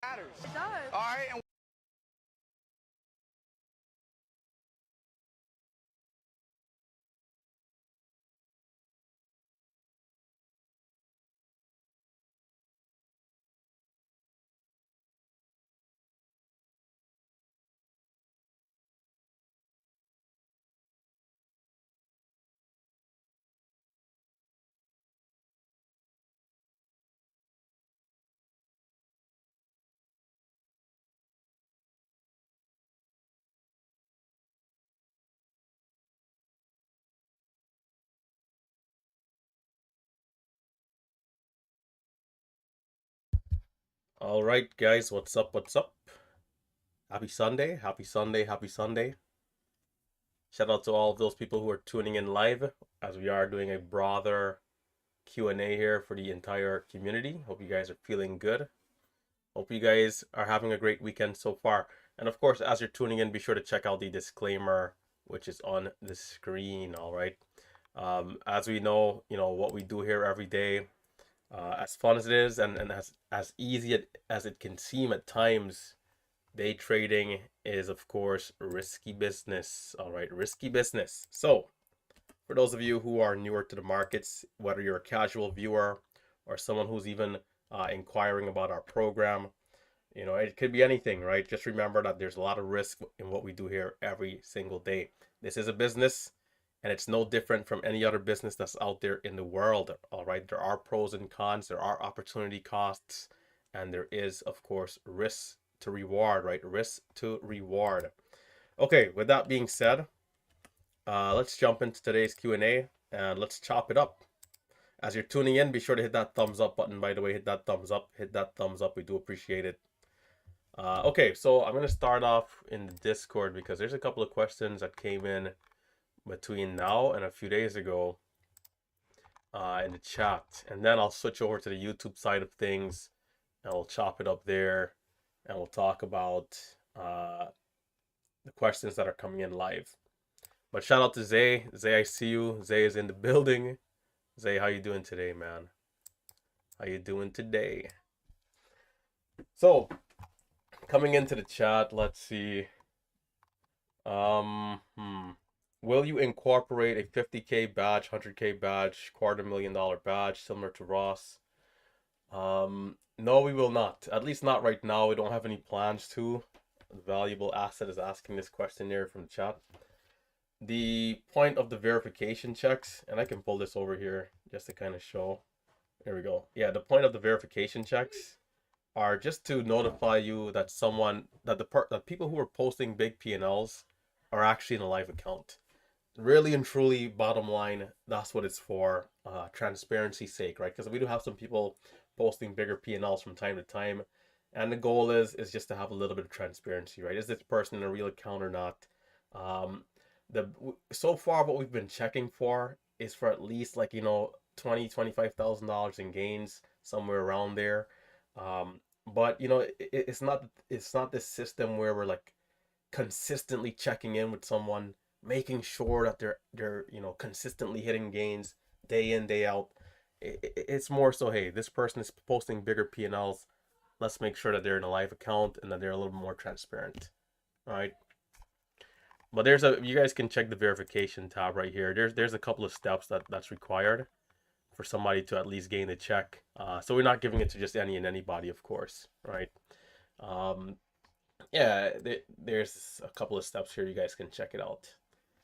matters. It does. All right. And All right, guys, what's up? What's up? Happy Sunday, happy Sunday, happy Sunday. Shout out to all of those people who are tuning in live as we are doing a broader Q&A here for the entire community. Hope you guys are feeling good. Hope you guys are having a great weekend so far. And of course, as you're tuning in, be sure to check out the disclaimer, which is on the screen, all right? As we know, what we do here every day, as fun as it is and as easy as it can seem at times, day trading is, of course, risky business. All right, risky business. So, for those of you who are newer to the markets, whether you're a casual viewer or someone who's even inquiring about our program, it could be anything, right? Just remember that there's a lot of risk in what we do here every single day. This is a business, and it's no different from any other business that's out there in the world. All right, there are pros and cons, there are opportunity costs, and there is, of course, risk to reward, right? Risk to reward. Okay, with that being said, let's jump into today's Q&A and let's chop it up. As you're tuning in, be sure to hit that thumbs up button. By the way, hit that thumbs up. Hit that thumbs up. We do appreciate it. Okay, so I'm going to start off in the Discord because there's a couple of questions that came in between now and a few days ago in the chat. And then I'll switch over to the YouTube side of things and we'll chop it up there and we'll talk about the questions that are coming in live. But shout out to Zay. Zay, I see you. Zay is in the building. Zay, how you doing today, man? How you doing today? So, coming into the chat, let's see. Will you incorporate a 50K badge, 100K badge, $250,000 badge similar to Ross? No, we will not. At least not right now. We don't have any plans to. The valuable asset is asking this question here from the chat. The point of the verification checks, and I can pull this over here just to kind of show. There we go. Yeah, the point of the verification checks are just to notify you that that people who are posting big P&Ls are actually in a live account. Really and truly, bottom line, that's what it's for. Transparency's sake, right? Because we do have some people posting bigger P&Ls from time to time, and the goal is just to have a little bit of transparency, right? Is this person in a real account or not? So far what we've been checking for is for at least like $25,000 in gains, somewhere around there. But it's not this system where we're like consistently checking in with someone, making sure that they're consistently hitting gains day in day out. It's more so, hey, this person is posting bigger P&Ls. Let's make sure that they're in a live account and that they're a little more transparent. All right. But you guys can check the verification tab right here. There's a couple of steps that's required for somebody to at least gain the check. So we're not giving it to just anybody, of course, right? Yeah, there's a couple of steps here. You guys can check it out.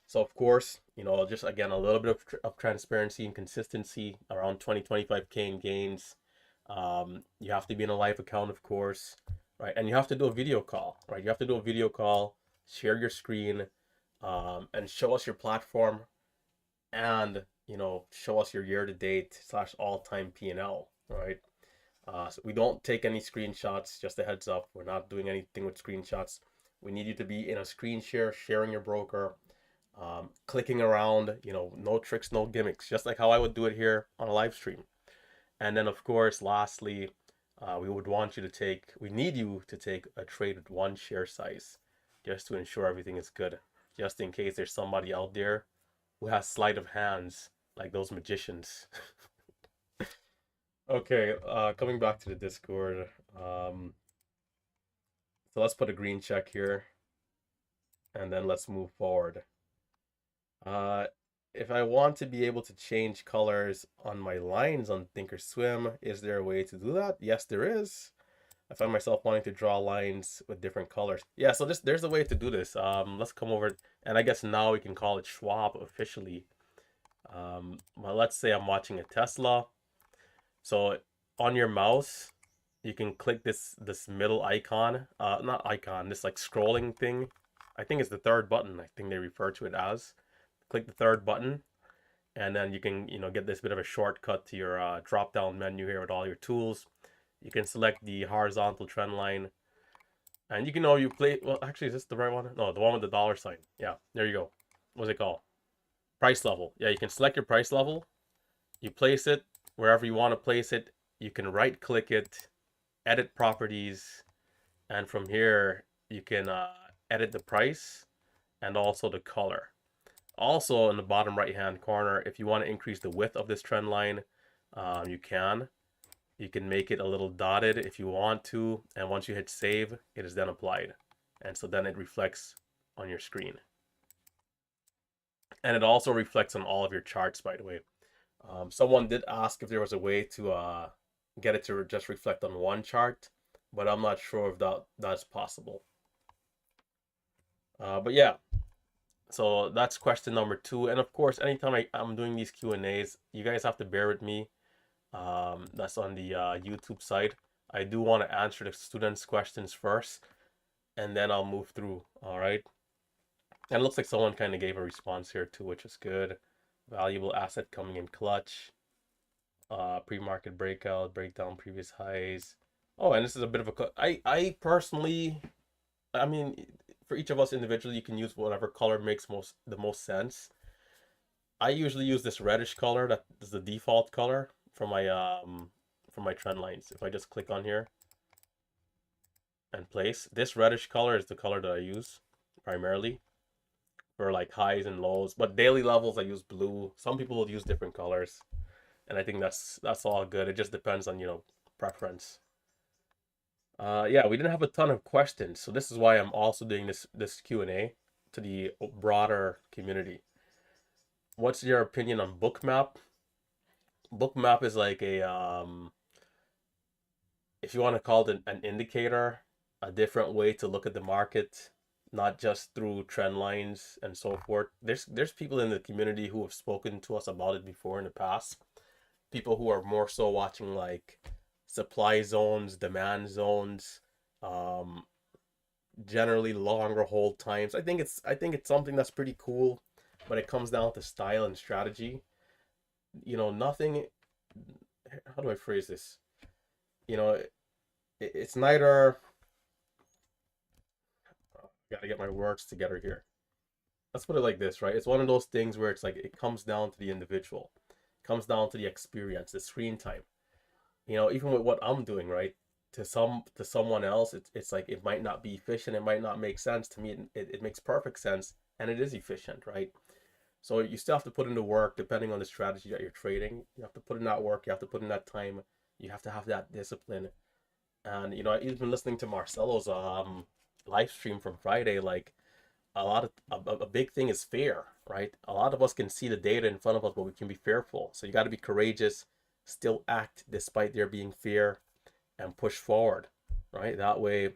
So of course, just again a little bit of transparency and consistency around 25K in gains. You have to be in a live account, of course, right? And you have to do a video call, right? You have to do a video call, share your screen, and show us your platform, and show us your year-to-date / all-time P&L, right? So we don't take any screenshots. Just a heads up, we're not doing anything with screenshots. We need you to be in a screen share, sharing your broker, clicking around. No tricks, no gimmicks. Just like how I would do it here on a live stream. And then, of course, lastly, we need you to take a trade with one share size, just to ensure everything is good. Just in case there's somebody out there who has sleight of hands like those magicians. Okay, coming back to the Discord. So let's put a green check here, and then let's move forward. If I want to be able to change colors on my lines on Thinkorswim, is there a way to do that? Yes, there is. I find myself wanting to draw lines with different colors. Yeah, so there's a way to do this. Let's come over, and I guess now we can call it Schwab officially. Well, let's say I'm watching a Tesla. So on your mouse, you can click this middle icon, not icon, this like scrolling thing. I think it's the third button. I think they refer to it as. Click the third button, and then you can get this bit of a shortcut to your drop down menu here with all your tools. You can select the horizontal trend line, and you can know you play. Well, actually, is this the right one? No, the one with the dollar sign. Yeah, there you go. What's it called? Price level. Yeah, you can select your price level. You place it wherever you want to place it. You can right click it, edit properties, and from here you can edit the price and also the color. Also in the bottom right hand corner, if you want to increase the width of this trend line, you can. You can make it a little dotted if you want to, and once you hit save, it is then applied. And so then it reflects on your screen. And it also reflects on all of your charts, by the way. Someone did ask if there was a way to get it to just reflect on one chart, but I'm not sure if that's possible. But yeah, so that's question number 2. And of course, anytime I'm doing these Q&As, you guys have to bear with me. That's on the YouTube side. I do want to answer the students' questions first, and then I'll move through. All right. And it looks like someone kind of gave a response here too, which is good. Valuable asset coming in clutch. Pre-market breakout, breakdown previous highs. Oh, and this is a bit of a. I personally, I mean, for each of us individually, you can use whatever color makes the most sense. I usually use this reddish color. That is the default color for my trend lines. If I just click on here and place, this reddish color is the color that I use primarily for like highs and lows. But daily levels, I use blue. Some people will use different colors, and I think that's all good. It just depends on preference. Yeah, we didn't have a ton of questions, so this is why I'm also doing this Q&A to the broader community. What's your opinion on Bookmap? Bookmap is like a if you want to call it an indicator, a different way to look at the market, not just through trend lines and so forth. There's people in the community who have spoken to us about it before in the past. People who are more so watching like supply zones, demand zones, um, generally longer hold times. I think it's something that's pretty cool, but it comes down to style and strategy. Nothing. How do I phrase this? It's neither. Got to get my words together here. Let's put it like this, right? It's one of those things where it's like it comes down to the individual, it comes down to the experience, the screen time. Even with what I'm doing, right? To someone else, it's like it might not be efficient, it might not make sense. To me, it makes perfect sense, and it is efficient, right? So you still have to put in the work depending on the strategy that you're trading. You have to put in that work, you have to put in that time, you have to have that discipline. And I've been listening to Marcelo's live stream from Friday. Like a big thing is fear, right? A lot of us can see the data in front of us, but we can be fearful. So you got to be courageous, still act despite there being fear, and push forward, right? That way,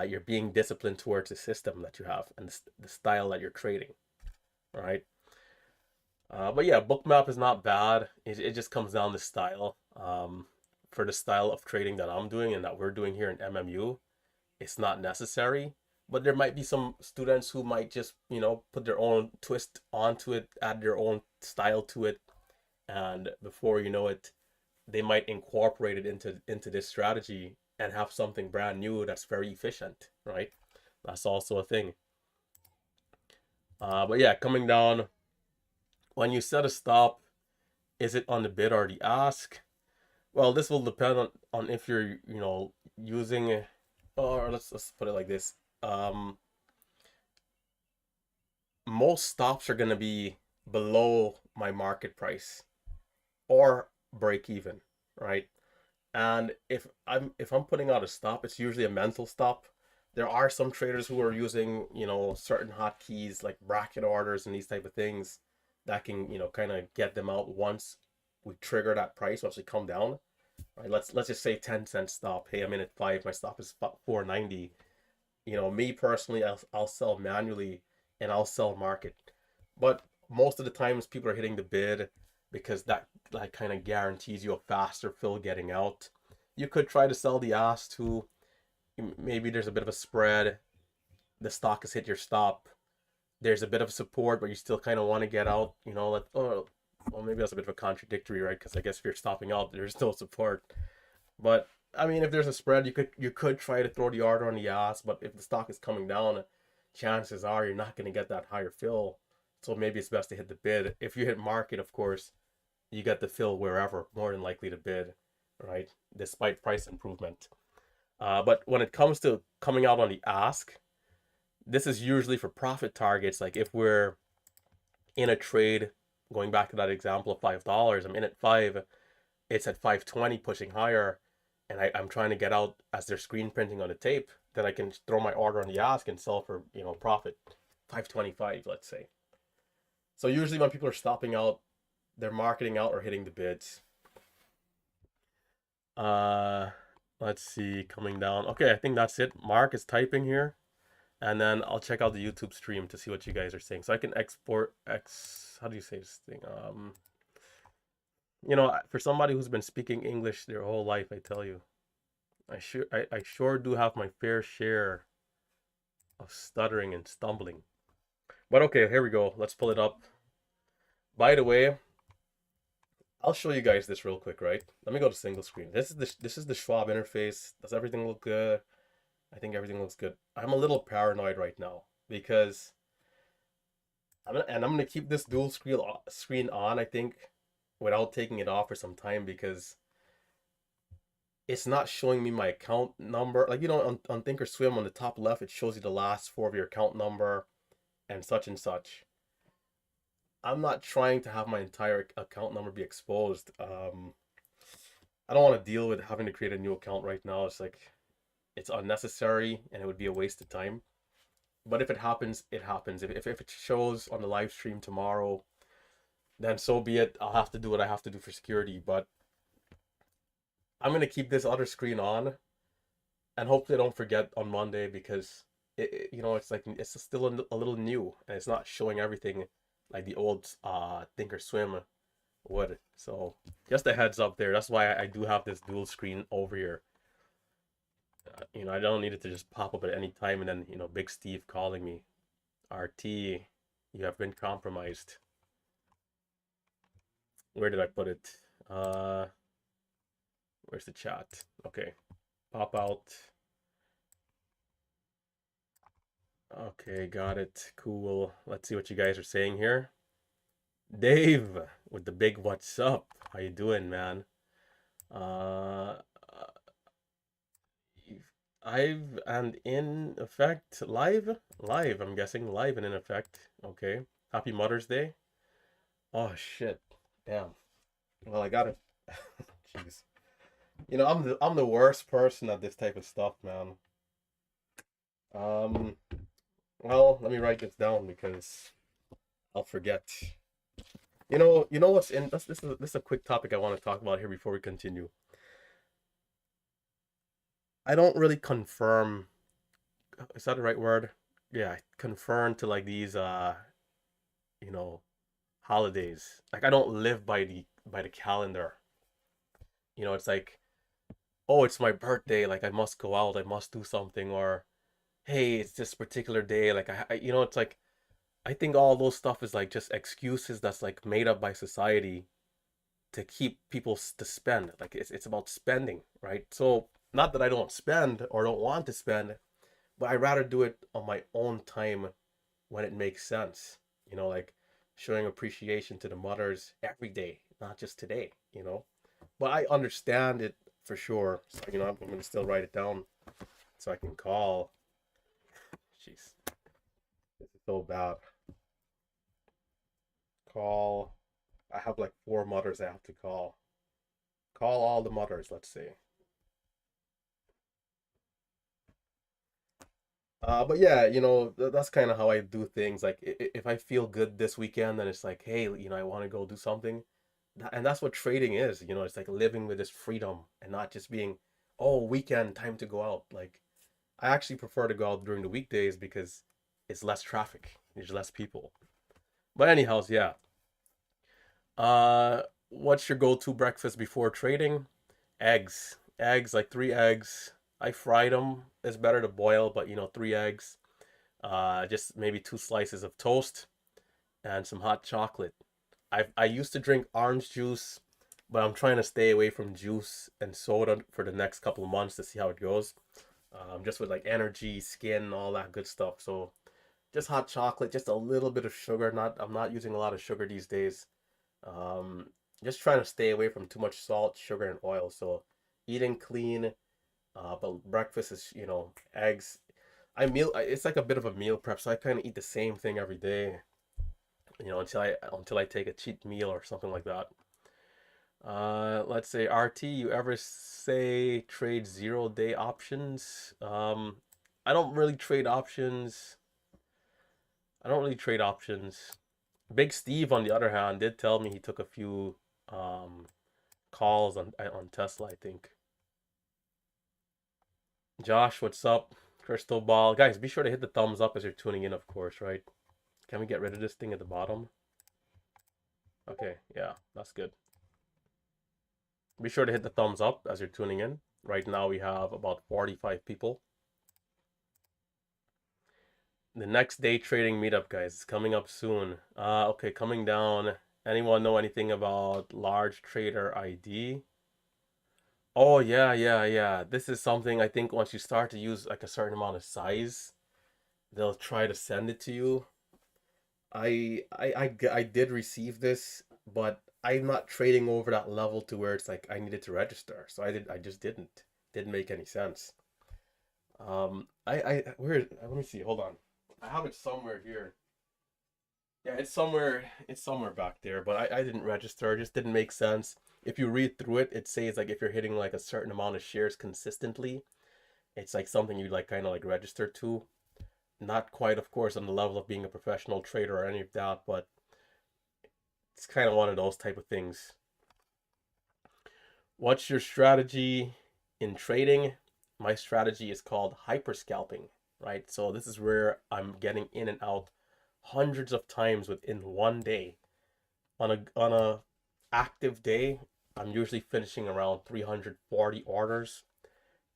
you're being disciplined towards the system that you have and the style that you're trading, right? But yeah, Bookmap is not bad. It just comes down to style. For the style of trading that I'm doing and that we're doing here in MMU, it's not necessary. But there might be some students who might just, put their own twist onto it, add their own style to it, and before you know it, they might incorporate it into this strategy and have something brand new that's very efficient, right? That's also a thing. But yeah, coming down, when you set a stop, is it on the bid or the ask? Well, this will depend on if you're, using, or let's put it like this. Most stops are going to be below my market price or break even, right? And if I'm putting out a stop, it's usually a mental stop. There are some traders who are using, certain hotkeys like bracket orders and these type of things that can, kind of get them out once we trigger that price, once we come down. Right? Let's just say 10 cent stop. Hey, I'm in at 5, my stop is 490. Me personally, I'll sell manually and I'll sell market. But most of the times people are hitting the bid because that like kind of guarantees you a faster fill getting out. You could try to sell the ask too. Maybe there's a bit of a spread. The stock has hit your stop. There's a bit of support, but you still kind of want to get out. Like, oh, well, maybe that's a bit of a contradictory, right? Because I guess if you're stopping out, there's still support. But I mean, if there's a spread, you could try to throw the order on the ask. But if the stock is coming down, chances are you're not going to get that higher fill. So maybe it's best to hit the bid. If you hit market, of course, you get the fill wherever, more than likely to bid, right? Despite price improvement. But when it comes to coming out on the ask, this is usually for profit targets. Like if we're in a trade, going back to that example of $5, I'm in at 5, it's at 520 pushing higher, and I'm trying to get out as they're screen printing on the tape, then I can throw my order on the ask and sell for, profit 525, let's say. So usually when people are stopping out, they're marketing out or hitting the bids. Uh, let's see, coming down. Okay, I think that's it. Mark is typing here, and then I'll check out the YouTube stream to see what you guys are saying. So I can export how do you say this thing? For somebody who's been speaking English their whole life, I tell you, I sure do have my fair share of stuttering and stumbling. But okay, here we go. Let's pull it up. By the way, I'll show you guys this real quick, right? Let me go to single screen. This is the Schwab interface. Does everything look good? I think everything looks good. I'm a little paranoid right now because I'm gonna keep this dual screen on, I think, without taking it off for some time because it's not showing me my account number. Like, on Thinkorswim on the top left, it shows you the last four of your account number and such and such. I'm not trying to have my entire account number be exposed. I don't want to deal with having to create a new account right now. It's like it's unnecessary and it would be a waste of time. But if it happens, it happens. If it shows on the live stream tomorrow, then so be it. I'll have to do what I have to do for security. But I'm gonna keep this other screen on, and hopefully I don't forget on Monday because it's like it's still a little new and it's not showing everything like the old Thinkorswim would. So just a heads up there. That's why I do have this dual screen over here. I don't need it to just pop up at any time and then Big Steve calling me, RT, you have been compromised. Where did I put it? Where's the chat? Okay, pop out. Okay, got it. Cool. Let's see what you guys are saying here. Dave with the big what's up? How you doing, man? Uh, I've and in effect live. I'm guessing live and in effect. Okay. Happy Mother's Day. Oh shit. Damn. Well, I got it. Jeez. I'm the worst person at this type of stuff, man. Um. Well, let me write this down because I'll forget. You know what's in this is a quick topic I want to talk about here before we continue. I don't really confirm. Is that the right word? Yeah, confirm to like these you know, holidays. Like I don't live by the calendar. It's like, oh, it's my birthday, like I must go out, I must do something, or hey, it's this particular day. Like it's like I think all those stuff is like just excuses that's like made up by society to keep people to spend. Like it's about spending, right? So not that I don't spend or don't want to spend, but I rather do it on my own time when it makes sense. Like showing appreciation to the mothers every day, not just today. But I understand it for sure. So I'm gonna still write it down so I can call. Jeez, this is so bad. Call. I have like four mothers I have to call. Call all the mothers, let's say. But yeah, that's kind of how I do things. Like if I feel good this weekend, then it's like, hey, I want to go do something. And that's what trading is. It's like living with this freedom and not just being, oh, weekend, time to go out. Like I actually prefer to go out during the weekdays because it's less traffic. There's less people. But anyhow, yeah. What's your go-to breakfast before trading? Eggs. Eggs, like 3 eggs. I fried them. It's better to boil, but 3 eggs. Just maybe 2 slices of toast and some hot chocolate. I used to drink orange juice, but I'm trying to stay away from juice and soda for the next couple of months to see how it goes. Just with like energy, skin, all that good stuff. So just hot chocolate, just a little bit of sugar. I'm not using a lot of sugar these days. Um, just trying to stay away from too much salt, sugar, and oil. So eating clean. But breakfast is eggs. It's like a bit of a meal prep, so I kind of eat the same thing every day. Until I take a cheat meal or something like that. Let's say RT, you ever say trade 0 day options? I don't really trade options. I don't really trade options. Big Steve, on the other hand, did tell me he took a few um calls on Tesla, I think. Josh, what's up? Crystal Ball. Guys, be sure to hit the thumbs up as you're tuning in, of course, right? Can we get rid of this thing at the bottom? Okay, yeah, that's good. Be sure to hit the thumbs up as you're tuning in. Right now we have about 45 people. The next day trading meetup, guys, is coming up soon. Okay, coming down. Anyone know anything about large trader ID? Oh yeah, yeah, yeah. This is something I think once you start to use like a certain amount of size, they'll try to send it to you. I did receive this, but I'm not trading over that level to where it's like I needed to register. So I just didn't. Didn't make any sense. Where, let me see, hold on. I have it somewhere here. Yeah, it's somewhere back there, but I didn't register. It just didn't make sense. If you read through it, it says like if you're hitting like a certain amount of shares consistently, it's like something you like kind of like register to. Not quite, of course, on the level of being a professional trader or any of that, but it's kind of one of those type of things. What's your strategy in trading? My strategy is called hyper scalping, right? So this is where I'm getting in and out hundreds of times within one day. On a active day, I'm usually finishing around 340 orders.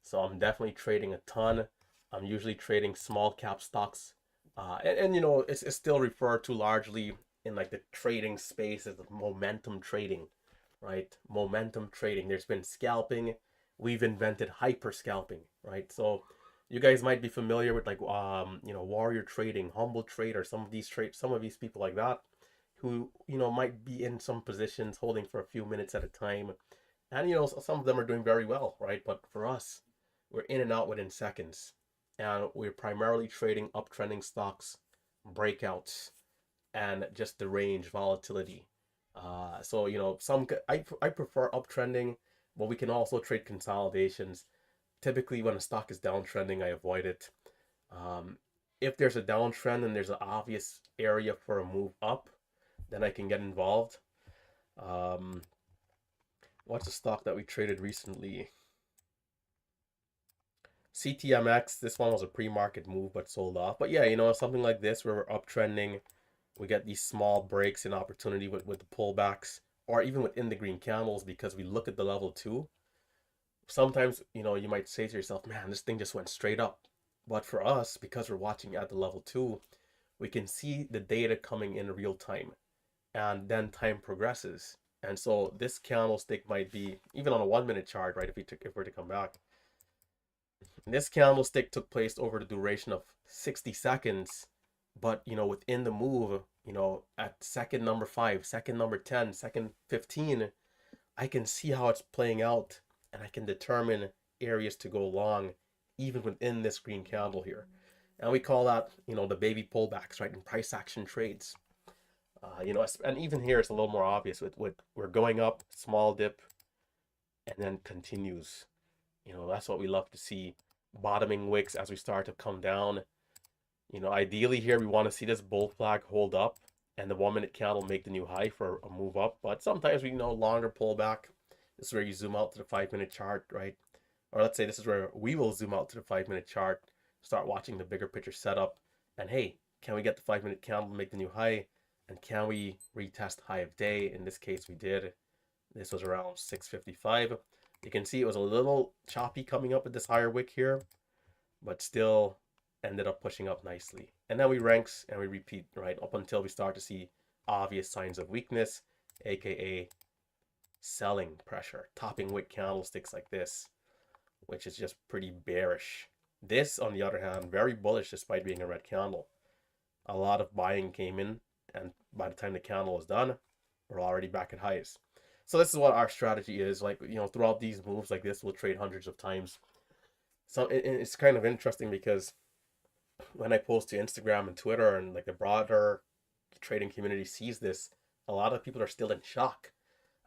So I'm definitely trading a ton. I'm usually trading small cap stocks. And it's still referred to largely in like the trading space as momentum trading, right? Momentum trading. There's been scalping. We've invented hyper scalping, right? So you guys might be familiar with like warrior trading, humble trader, some of these people like that who might be in some positions holding for a few minutes at a time. And some of them are doing very well, right? But for us, we're in and out within seconds. And we're primarily trading uptrending stocks, breakouts, and just the range volatility. So I prefer uptrending, but we can also trade consolidations. Typically, when a stock is downtrending, I avoid it. Um, if there's a downtrend and there's an obvious area for a move up, then I can get involved. Um, what's a stock that we traded recently? CTMX. This one was a pre-market move but sold off. But yeah, something like this where we're uptrending, we get these small breaks in opportunity with the pullbacks, or even within the green candles because we look at the level two. Sometimes, you might say to yourself, man, this thing just went straight up. But for us, because we're watching at the level two, we can see the data coming in real time. And then time progresses. And so this candlestick might be, even on a 1 minute chart, right? If we're to come back, this candlestick took place over the duration of 60 seconds, but within the move, at second number 5, second number 10, second 15, I can see how it's playing out and I can determine areas to go long even within this green candle here. And we call that, the baby pullbacks, right? In price action trades. And even here it's a little more obvious with we're going up, small dip, and then continues. That's what we love to see. Bottoming wicks as we start to come down. You know, ideally here we want to see this bull flag hold up and the 1 minute candle make the new high for a move up. But sometimes we know longer pullback. This is where you zoom out to the 5 minute chart, right? Or let's say this is where we will zoom out to the 5 minute chart, start watching the bigger picture setup. And hey, can we get the 5 minute candle to make the new high? And can we retest high of day? In this case, we did. This was around 655. You can see it was a little choppy coming up at this higher wick here, but still ended up pushing up nicely. And then we ranks and we repeat, right, up until we start to see obvious signs of weakness, aka selling pressure, topping wick candlesticks like this, which is just pretty bearish. This, on the other hand, very bullish despite being a red candle. A lot of buying came in, and by the time the candle was done, we're already back at highs. So this is what our strategy is. Like, you know, throughout these moves like this, we'll trade hundreds of times. So it's kind of interesting because when I post to Instagram and Twitter and like the broader trading community sees this, a lot of people are still in shock.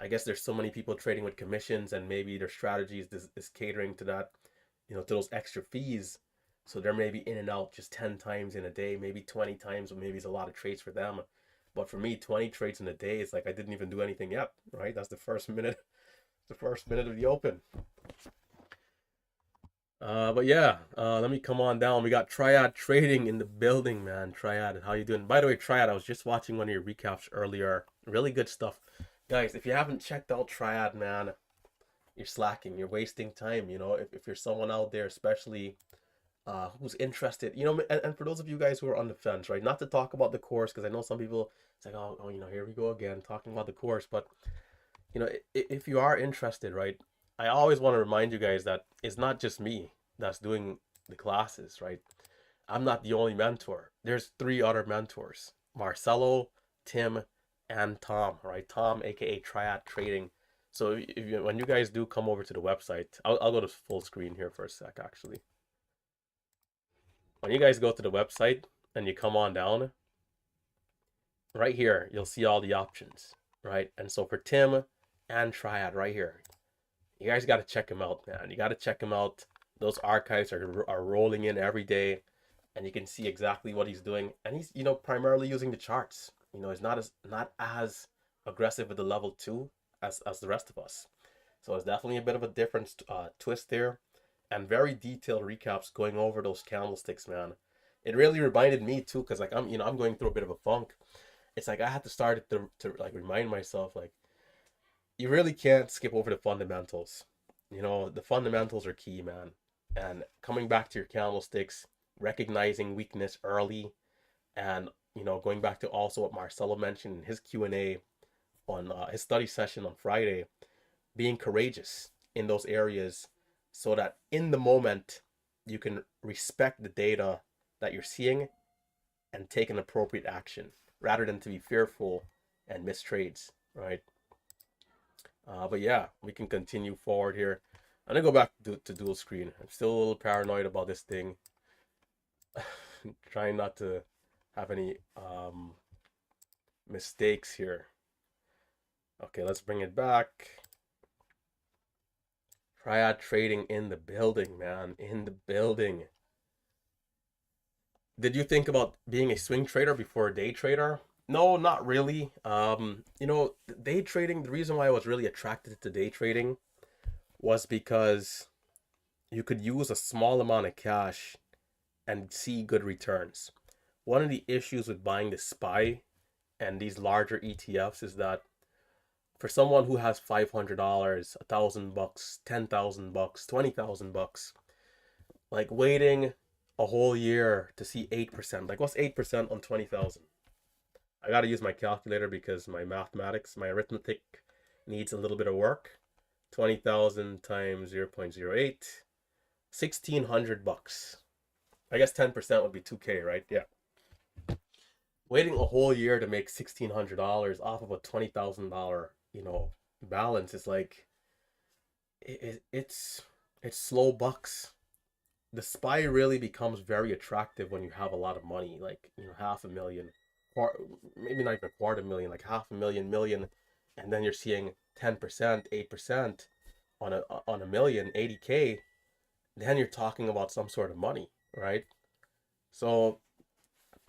I guess there's so many people trading with commissions and maybe their strategy is catering to that, you know, to those extra fees. So they're maybe in and out just 10 times in a day, maybe 20 times, or maybe it's a lot of trades for them. But for me, 20 trades in a day is like I didn't even do anything yet, right? That's the first minute, the first minute of the open. But yeah, let me come on down. We got Triad Trading in the building, man. Triad, how you doing? By the way, Triad, I was just watching one of your recaps earlier. Really good stuff. Guys, if you haven't checked out Triad, man, you're slacking. You're wasting time. You know, if you're someone out there, especially who's interested, you know, and for those of you guys who are on the fence, right? Not to talk about the course, because I know some people, it's like, oh, you know, here we go again, talking about the course. But, you know, if you are interested, right? I always want to remind you guys that it's not just me that's doing the classes, right? I'm not the only mentor. There's three other mentors: Marcelo, Tim, and Tom, right? Tom, aka Triad Trading. So if you, when you guys do come over to the website, I'll go to full screen here for a sec, actually. When you guys go to the website and you come on down, right here, you'll see all the options, right? And so for Tim and Triad right here, you guys got to check him out, man. You got to check him out. Those archives are rolling in every day, and you can see exactly what he's doing. And he's, you know, primarily using the charts. You know, he's not as aggressive with the level 2 as the rest of us. So it's definitely a bit of a different twist there, and very detailed recaps going over those candlesticks, man. It really reminded me too, because like I'm going through a bit of a funk. It's like I had to start to like remind myself, like, you really can't skip over the fundamentals. You know, the fundamentals are key, man. And coming back to your candlesticks, recognizing weakness early, and you know, going back to also what Marcelo mentioned in his Q&A on his study session on Friday, being courageous in those areas so that in the moment you can respect the data that you're seeing and take an appropriate action rather than to be fearful and miss trades, right? But yeah, we can continue forward here. I'm gonna go back to dual screen. I'm still a little paranoid about this thing. Trying not to have any mistakes here. Okay, let's bring it back. Triad Trading in the building, man. In the building. Did you think about being a swing trader before a day trader? No, not really. You know, day trading, the reason why I was really attracted to day trading was because you could use a small amount of cash and see good returns. One of the issues with buying the SPY and these larger ETFs is that for someone who has $500, $1,000, $10,000, $20,000, like waiting a whole year to see 8%. Like, what's 8% on 20,000? I got to use my calculator because my mathematics, my arithmetic needs a little bit of work. 20,000 times 0.08, $1,600. I guess 10% would be 2K, right? Yeah. Waiting a whole year to make $1,600 off of a $20,000, you know, balance is like it's slow bucks. The SPY really becomes very attractive when you have a lot of money, like, you know, half a million, or maybe not even a quarter million, like half a million, and then you're seeing 10%, 8% on a million, 80K, then you're talking about some sort of money, right? So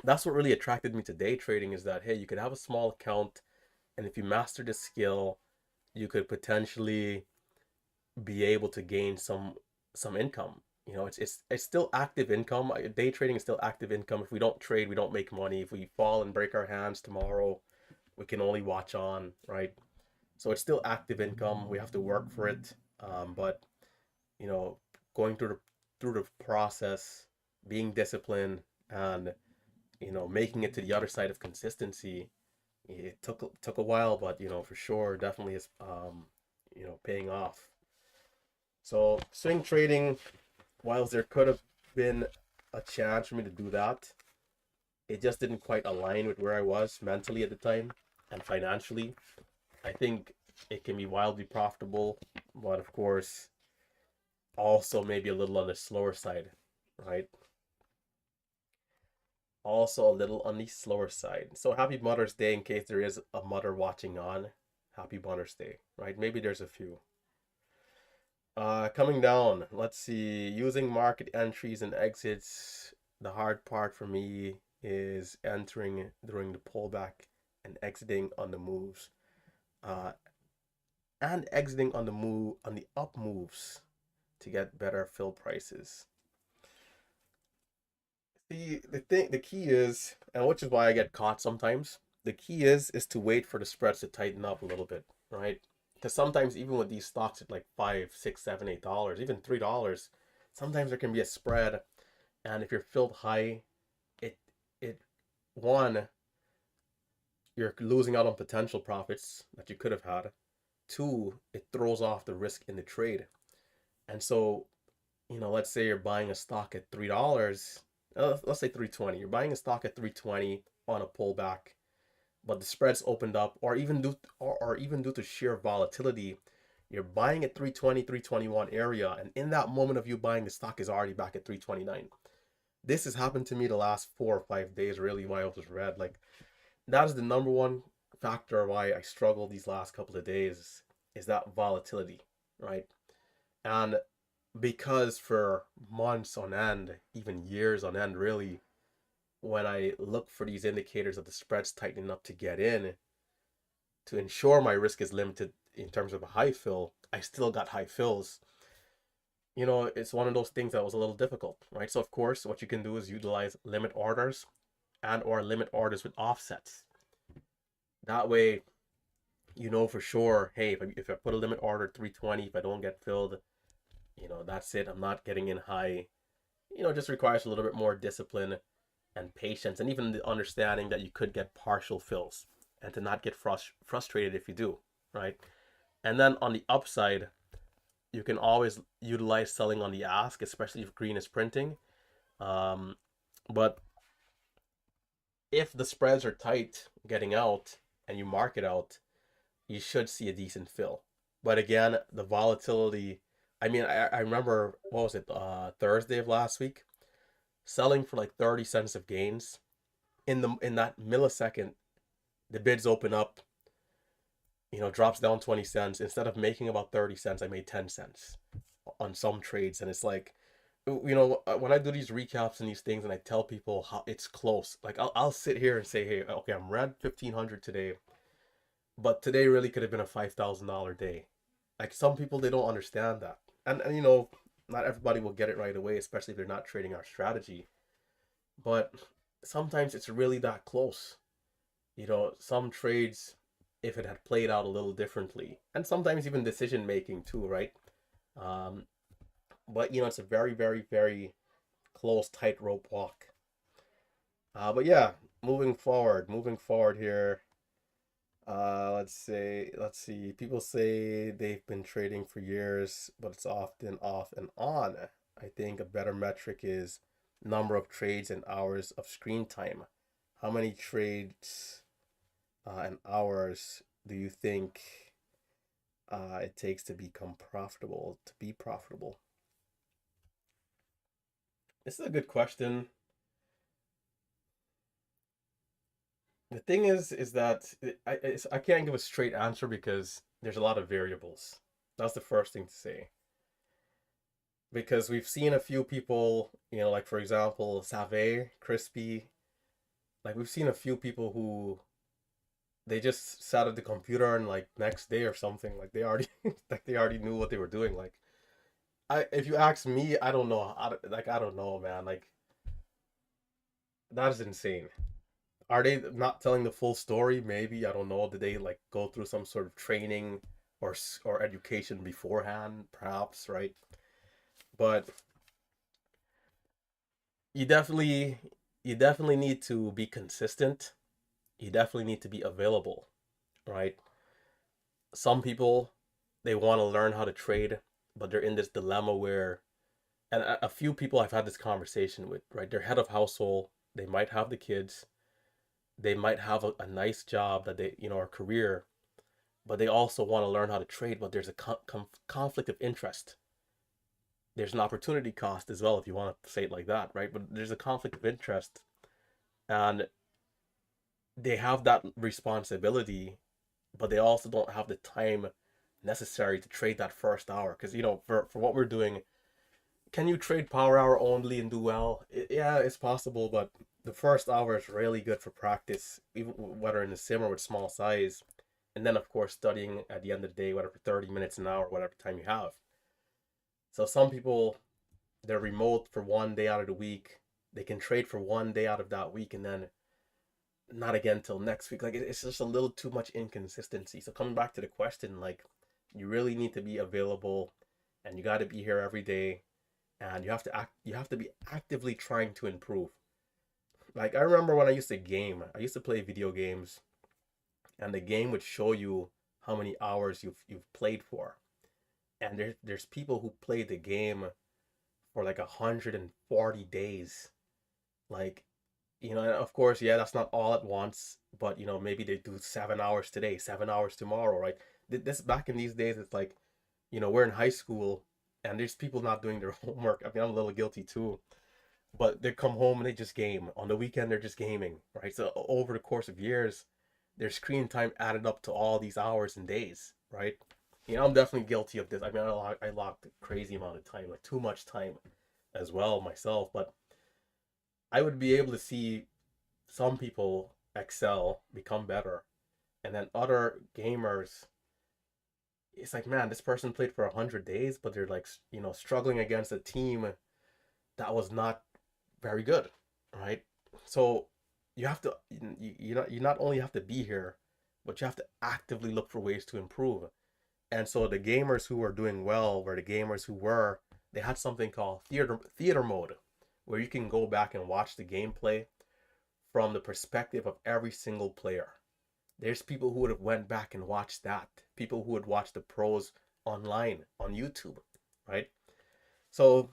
that's what really attracted me to day trading, is that hey, you could have a small account, and if you master the skill, you could potentially be able to gain some income. You know, it's still active income. Day trading is still active income. If we don't trade, we don't make money. If we fall and break our hands tomorrow, we can only watch on, right? So it's still active income. We have to work for it. But you know, going through the process, being disciplined, and making it to the other side of consistency, it took a while, but for sure, definitely is paying off. So swing trading, whilst there could have been a chance for me to do that, it just didn't quite align with where I was mentally at the time and financially. I think it can be wildly profitable, but of course, also maybe a little on the slower side, right? Also a little on the slower side. So happy Mother's Day in case there is a mother watching on. Happy Mother's Day, right? Maybe there's a few. Coming down, let's see. Using market entries and exits. The hard part for me is entering during the pullback and exiting on the moves. Uh, and exiting on the move on the up moves to get better fill prices. The key is, and which is why I get caught sometimes. The key is to wait for the spreads to tighten up a little bit, right? Because sometimes even with these stocks at like $5, $6, $7, $8, even $3, sometimes there can be a spread, and if you're filled high, it it one, you're losing out on potential profits that you could have had. Two, it throws off the risk in the trade. And so, let's say you're buying a stock at $3, let's say 320. You're buying a stock at 320 on a pullback, but the spreads opened up, or even due to sheer volatility, you're buying at 320, 321 area, and in that moment of you buying, the stock is already back at 329. This has happened to me the last 4 or 5 days, really, while it was red. Like, that is the number one factor why I struggle these last couple of days, is that volatility, right? And because for months on end, even years on end, really, when I look for these indicators of the spreads tightening up to get in, to ensure my risk is limited in terms of a high fill, I still got high fills. It's one of those things that was a little difficult, right? So of course, what you can do is utilize limit orders and or limit orders with offsets. That way, for sure, hey, if I put a limit order at 320, if I don't get filled, that's it. I'm not getting in high. Just requires a little bit more discipline and patience, and even the understanding that you could get partial fills, and to not get frustrated if you do, right? And then on the upside, you can always utilize selling on the ask, especially if green is printing. Um, but if the spreads are tight getting out and you mark it out, you should see a decent fill. But again, the volatility. I mean, I remember, what was it, Thursday of last week, selling for like 30 cents of gains. In that millisecond, the bids open up, drops down 20 cents. Instead of making about 30 cents, I made 10 cents on some trades. And it's like, when I do these recaps and these things and I tell people how it's close, like I'll sit here and say, hey, okay, I'm red 1500 today, but today really could have been a $5,000 day. Like, some people, they don't understand that. And not everybody will get it right away, especially if they're not trading our strategy. But sometimes it's really that close. Some trades, if it had played out a little differently, and sometimes even decision making too, right? Um, but it's a very, very, very close tightrope walk. But yeah, moving forward here. Let's see. People say they've been trading for years, but it's often off and on. I think a better metric is number of trades and hours of screen time. How many trades and hours do you think it takes to become profitable, to be profitable? This is a good question. The thing is that I can't give a straight answer because there's a lot of variables. That's the first thing to say. Because we've seen a few people, like for example, Save, Crispy. Like we've seen a few people who they just sat at the computer and like next day or something, like they already like they already knew what they were doing. Like if you ask me, I don't know. I don't know, man. Like that is insane. Are they not telling the full story? Maybe, I don't know. Did they like go through some sort of training or education beforehand? Perhaps, right? But you definitely you definitely need to be consistent. You definitely need to be available, right? Some people they want to learn how to trade, but they're in this dilemma where and a few people I've had this conversation with, right? They're head of household, they might have the kids, they might have a nice job that they, or career, but they also want to learn how to trade, but there's a conflict of interest. There's an opportunity cost as well, if you want to say it like that, right? But there's a conflict of interest, and they have that responsibility, but they also don't have the time necessary to trade that first hour. Because, for what we're doing, can you trade power hour only and do well? Yeah, it's possible, but the first hour is really good for practice, even whether in the sim or with small size. And then, of course, studying at the end of the day, whether for 30 minutes, an hour, whatever time you have. So some people, they're remote for one day out of the week. They can trade for one day out of that week and then not again till next week. Like it's just a little too much inconsistency. So coming back to the question, like you really need to be available and you got to be here every day and you have to be actively trying to improve. Like I remember when I used to game, I used to play video games and the game would show you how many hours you've played for. And there's people who play the game for like 140 days. Like, of course, yeah, that's not all at once, but maybe they do 7 hours today, 7 hours tomorrow, right? This back in these days, it's like, we're in high school and there's people not doing their homework. I mean, I'm a little guilty too, but they come home and they just game. On the weekend, they're just gaming, right? So over the course of years, their screen time added up to all these hours and days, right? I'm definitely guilty of this. I mean, I logged a crazy amount of time, like too much time as well myself, but I would be able to see some people excel, become better, and then other gamers, it's like, man, this person played for 100 days, but they're like, struggling against a team that was not very good, right? So you have to, you not only have to be here, but you have to actively look for ways to improve. And so the gamers who were doing well were the gamers who they had something called theater mode, where you can go back and watch the gameplay from the perspective of every single player. There's people who would have went back and watched that. People who would watch the pros online on YouTube, right? So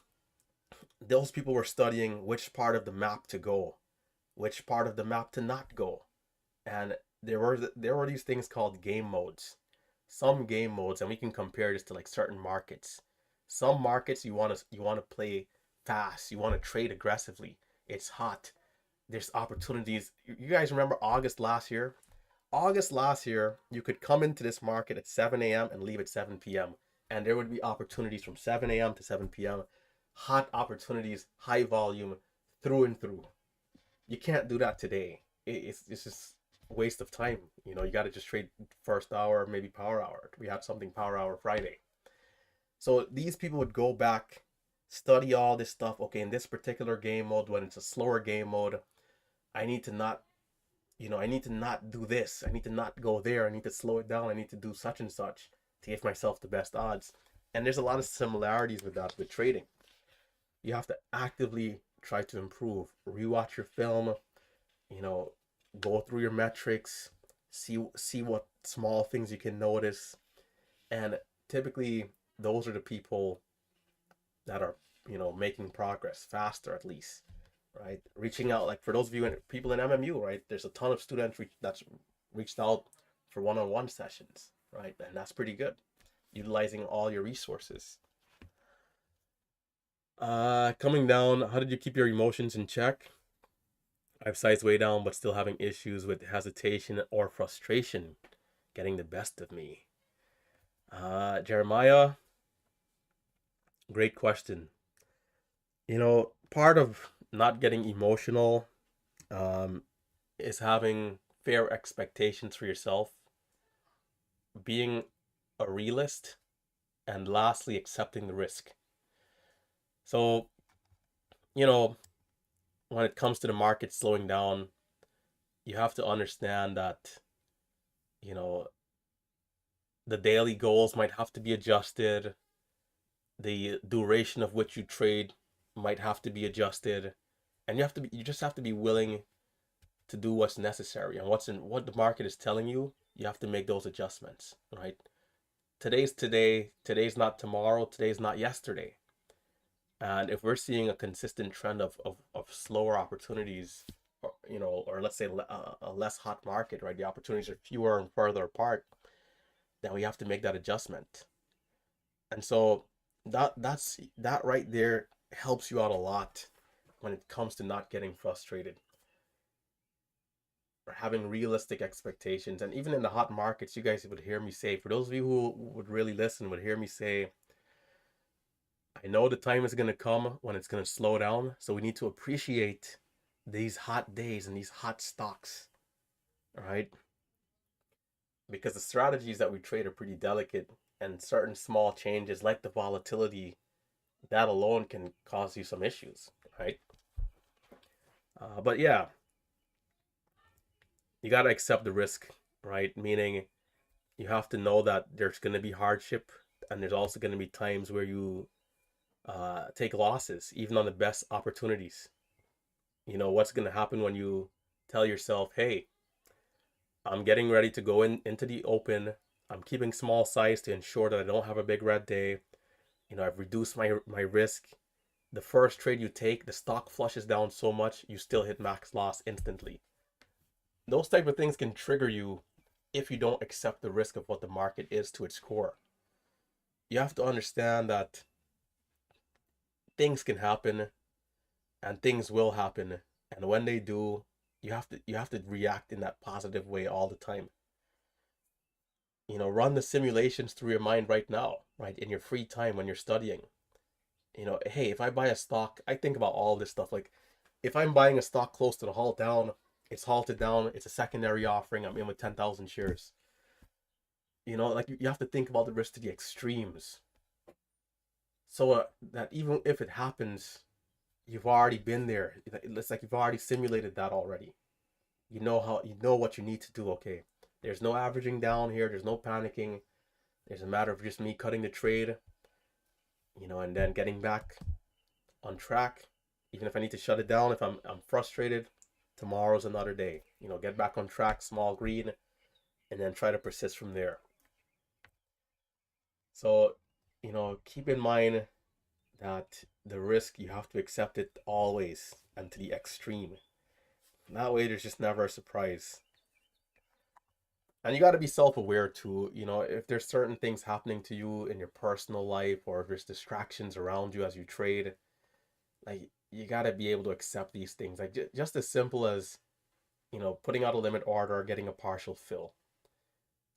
those people were studying which part of the map to go, which part of the map to not go. And there were these things called game modes. Some game modes, and we can compare this to like certain markets. Some markets you want to play fast, you want to trade aggressively. It's hot. There's opportunities. You guys remember August last year? August last year, you could come into this market at 7 a.m. and leave at 7 p.m. And there would be opportunities from 7 a.m. to 7 p.m. Hot opportunities, high volume, through and through. You can't do that today. It's just a waste of time. You got to just trade first hour, maybe power hour. We had something power hour Friday. So these people would go back, study all this stuff. Okay, in this particular game mode, when it's a slower game mode, I need to not I need to not do this. I need to not go there. I need to slow it down. I need to do such and such to give myself the best odds. And there's a lot of similarities with that with trading. You have to actively try to improve. Rewatch your film, you know, go through your metrics, see what small things you can notice. And typically those are the people that are, making progress faster at least, right? Reaching out, like for those of you people in MMU, right? There's a ton of students that's reached out for one-on-one sessions, right? And that's pretty good, utilizing all your resources. Coming down, how did you keep your emotions in check? I have size way down, but still having issues with hesitation or frustration getting the best of me. Jeremiah, great question. Part of not getting emotional, um, is having fair expectations for yourself, being a realist, and lastly, accepting the risk. So, you know, when it comes to the market slowing down, you have to understand that, you know, the daily goals might have to be adjusted, the duration of which you trade might have to be adjusted, and you just have to be willing to do what's necessary, and what the market is telling you, you have to make those adjustments, right? Today's today, today's not tomorrow, today's not yesterday. And if we're seeing a consistent trend of slower opportunities, or let's say a less hot market, right? The opportunities are fewer and further apart, then we have to make that adjustment. And so that right there helps you out a lot when it comes to not getting frustrated or having realistic expectations. And even in the hot markets, you guys would hear me say, for those of you who would really listen, would hear me say, I know the time is going to come when it's going to slow down. So we need to appreciate these hot days and these hot stocks, right? Because the strategies that we trade are pretty delicate, and certain small changes like the volatility, that alone can cause you some issues, right? But yeah, you got to accept the risk, right? Meaning you have to know that there's going to be hardship, and there's also going to be times where you take losses, even on the best opportunities. You know, what's going to happen when you tell yourself, hey, I'm getting ready to go into the open. I'm keeping small size to ensure that I don't have a big red day. You know, I've reduced my risk. The first trade you take, the stock flushes down so much, you still hit max loss instantly. Those type of things can trigger you if you don't accept the risk of what the market is to its core. You have to understand that things can happen and things will happen, and when they do, you have to react in that positive way all the time. You know, run the simulations through your mind right now, right, in your free time when you're studying. You know, hey, if I buy a stock, I think about all this stuff. Like, if I'm buying a stock close to the halt down, it's halted down, it's a secondary offering, I'm in with 10,000 shares. You know, like you have to think about the risk to the extremes. So that even if it happens, you've already been there. It's like you've already simulated that already. You know what you need to do. Okay, there's no averaging down here, there's no panicking. There's a matter of just me cutting the trade, and then getting back on track. Even if I need to shut it down, if I'm frustrated, tomorrow's another day. Get back on track, small green, and then try to persist from there. So, keep in mind that the risk, you have to accept it always and to the extreme. That way there's just never a surprise. And you got to be self-aware too. If there's certain things happening to you in your personal life, or if there's distractions around you as you trade, like, you got to be able to accept these things. Like, just as simple as putting out a limit order, getting a partial fill.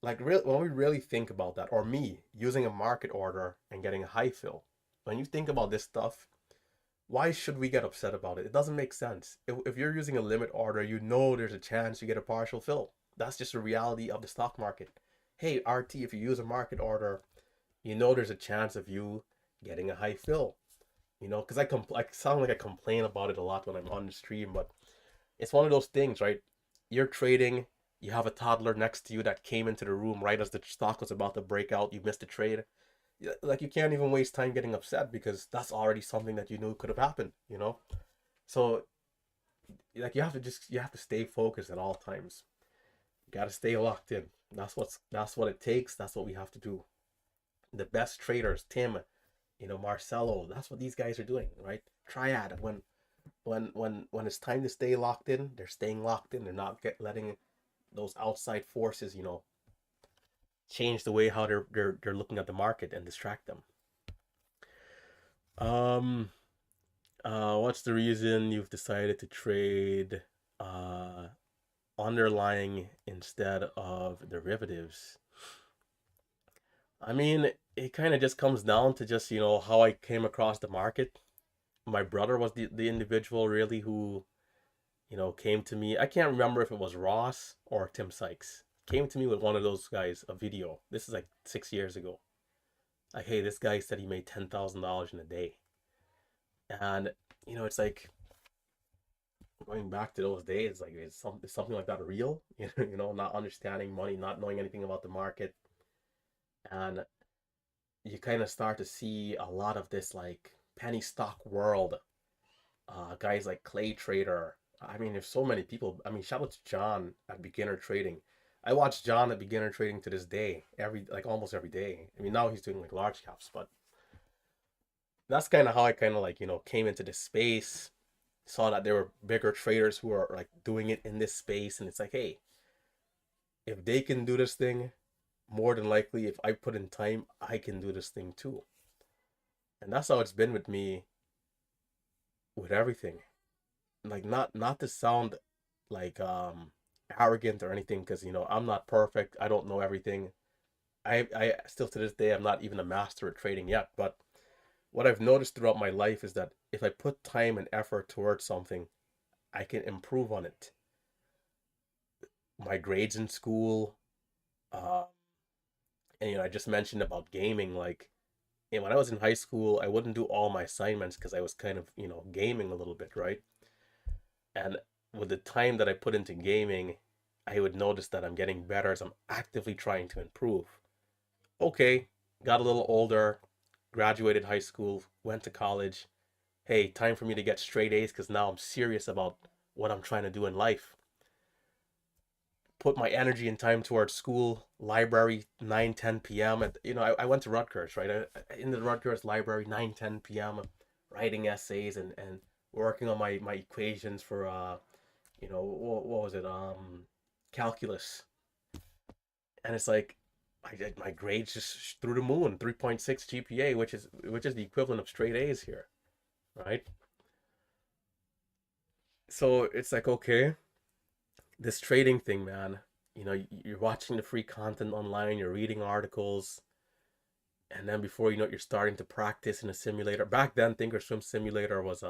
Like, when we really think about that, or me using a market order and getting a high fill, when you think about this stuff, why should we get upset about it? It doesn't make sense. If you're using a limit order, there's a chance you get a partial fill. That's just a reality of the stock market. Hey, RT, if you use a market order, there's a chance of you getting a high fill. Because I sound like I complain about it a lot when I'm on the stream, but it's one of those things, right? You're trading, you have a toddler next to you that came into the room right as the stock was about to break out, you missed a trade. Like, you can't even waste time getting upset because that's already something that you knew could have happened. So, like, you have to stay focused at all times. You got to stay locked in. That's what it takes. That's what we have to do. The best traders, Tim, Marcelo, that's what these guys are doing, right? Triad. When it's time to stay locked in, they're staying locked in. They're not letting those outside forces, change the way how they're looking at the market and distract them. Um, what's the reason you've decided to trade underlying instead of derivatives? I mean, it kind of just comes down to just, how I came across the market. My brother was the individual really who, came to me. I can't remember if it was Ross or Tim Sykes. Came to me with one of those guys, a video. This is like 6 years ago. Like, hey, this guy said he made $10,000 in a day. And, it's like going back to those days, like, is something like that real? Not understanding money, not knowing anything about the market. And you kind of start to see a lot of this, like, penny stock world. Guys like Clay Trader. I mean, there's so many people. I mean, shout out to John at Beginner Trading. I watch John at Beginner Trading to this day, almost every day. I mean, now he's doing like large caps, but that's kind of how I kind of like, came into this space, saw that there were bigger traders who are like doing it in this space. And it's like, hey, if they can do this thing, more than likely, if I put in time, I can do this thing too. And that's how it's been with me with everything. Like, not to sound like arrogant or anything, because I'm not perfect. I don't know everything. I still to this day I'm not even a master at trading yet, but what I've noticed throughout my life is that if I put time and effort towards something, I can improve on it. My grades in school, uh, and I just mentioned about gaming. Like, when I was in high school, I wouldn't do all my assignments because I was kind of gaming a little bit, right? And with the time that I put into gaming, I would notice that I'm getting better as I'm actively trying to improve. Okay, got a little older, graduated high school, went to college. Hey, time for me to get straight A's because now I'm serious about what I'm trying to do in life. Put my energy and time towards school, library, 9, 10 p.m. And, I went to Rutgers, right? In the Rutgers library, 9, 10 p.m., writing essays and working on my equations for, what was it? Calculus. And it's like, my grades just through the moon, 3.6 GPA, which is the equivalent of straight A's here, right? So it's like, okay, this trading thing, man. You're watching the free content online, you're reading articles, and then before you know it, you're starting to practice in a simulator. Back then, Thinkorswim Simulator was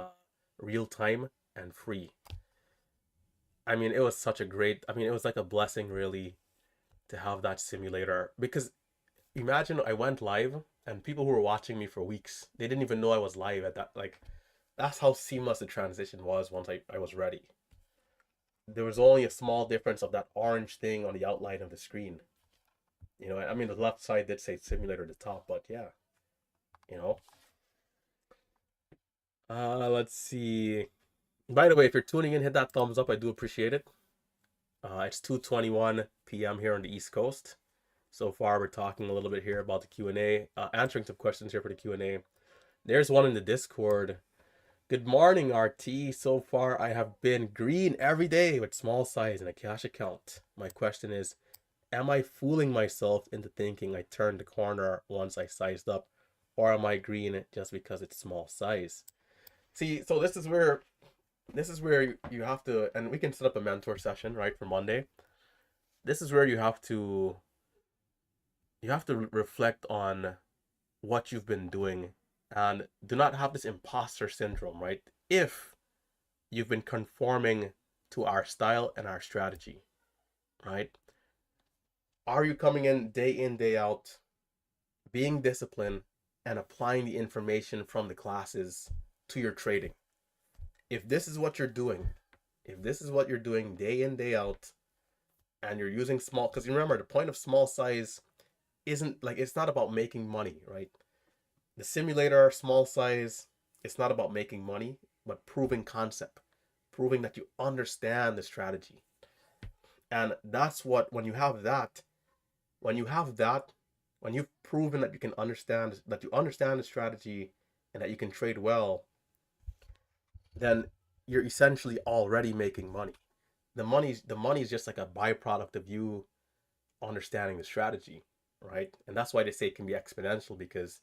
real time and free. I mean, it was such a great. I mean, it was like a blessing, really, to have that simulator. Because imagine I went live and people who were watching me for weeks, they didn't even know I was live at that. Like, that's how seamless the transition was once I was ready. There was only a small difference of that orange thing on the outline of the screen. I mean, the left side did say simulator at the top, but yeah, you know. Let's see. By the way, if you're tuning in, hit that thumbs up. I do appreciate it. It's 2:21 p.m. here on the East Coast. So far, we're talking a little bit here about the Q&A, answering some questions here for the Q&A. There's one in the Discord. Good morning, RT. So far, I have been green every day with small size and a cash account. My question is, am I fooling myself into thinking I turned the corner once I sized up, or am I green just because it's small size? See, so this is where you have to, and we can set up a mentor session, right, for Monday. This is where you have to reflect on what you've been doing and do not have this imposter syndrome, right? If you've been conforming to our style and our strategy, right? Are you coming in, day out, being disciplined and applying the information from the classes to your trading? If this is what you're doing, if this is what you're doing day in, day out, and you're using small, because you remember the point of small size isn't like, it's not about making money, right? The simulator, small size, it's not about making money, but proving concept, proving that you understand the strategy. And that's what, when you have that, when you've proven that you understand the strategy and that you can trade well, then you're essentially already making money. The money is just like a byproduct of you understanding the strategy, right? And that's why they say it can be exponential, because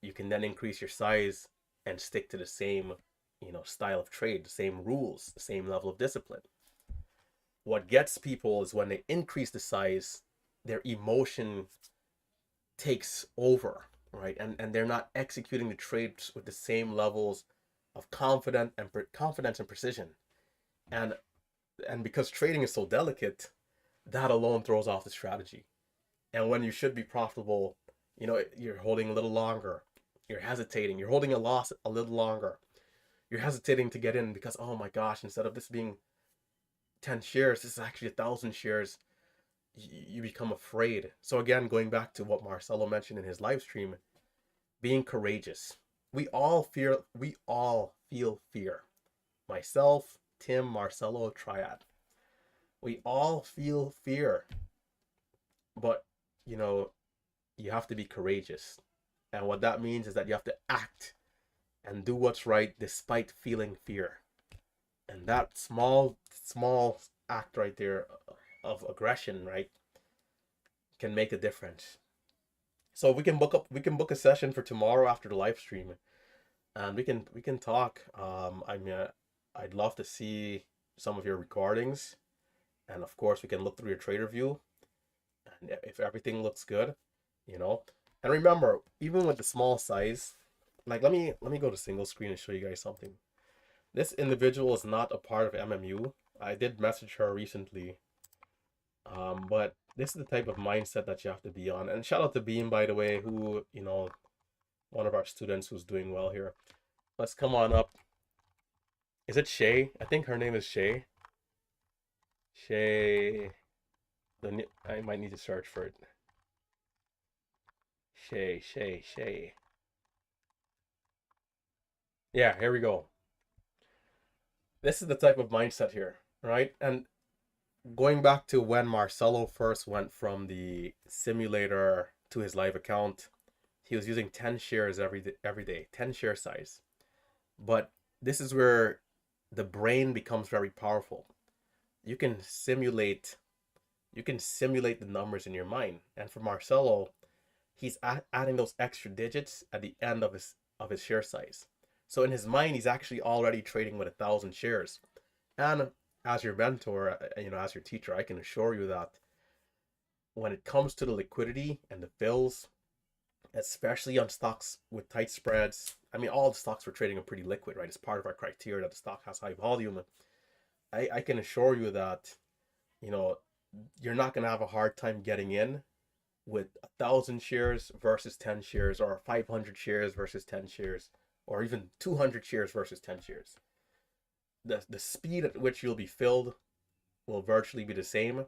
you can then increase your size and stick to the same, style of trade, the same rules, the same level of discipline. What gets people is when they increase the size, their emotion takes over, right? And they're not executing the trades with the same levels of confidence and precision. And because trading is so delicate, that alone throws off the strategy. And when you should be profitable, you're holding a little longer. You're hesitating. You're holding a loss a little longer. You're hesitating to get in because, oh my gosh, instead of this being 10 shares, this is actually 1,000 shares. You become afraid. So again, going back to what Marcelo mentioned in his live stream, being courageous. We all feel fear. Myself, Tim, Marcelo, Triad. We all feel fear. But, you know, you have to be courageous. And what that means is that you have to act and do what's right despite feeling fear. And that small act right there of aggression, right, can make a difference. So we can book a session for tomorrow after the live stream, and we can talk. I mean, I'd love to see some of your recordings, and of course we can look through your trader view, and if everything looks good, you know. And remember, even with the small size, like let me go to single screen and show you guys something. This individual is not a part of MMU. I did message her recently, but this is the type of mindset that you have to be on. And shout out to Beam, by the way, who, one of our students who's doing well here. Let's come on up. Is it Shay? I think her name is Shay. Shay. I might need to search for it. Shay. Yeah, here we go. This is the type of mindset here, right? And going back to when Marcelo first went from the simulator to his live account, he was using 10 shares every day, 10 share size. But this is where the brain becomes very powerful. You can simulate the numbers in your mind. And for Marcelo, he's adding those extra digits at the end of his share size. So in his mind, he's actually already trading with 1,000 shares. And as your mentor, as your teacher, I can assure you that when it comes to the liquidity and the fills, especially on stocks with tight spreads, I mean, all the stocks we're trading are pretty liquid, right? It's part of our criteria that the stock has high volume. I can assure you that, you know, you're not going to have a hard time getting in with 1,000 shares versus 10 shares, or 500 shares versus 10 shares, or even 200 shares versus 10 shares. The speed at which you'll be filled will virtually be the same.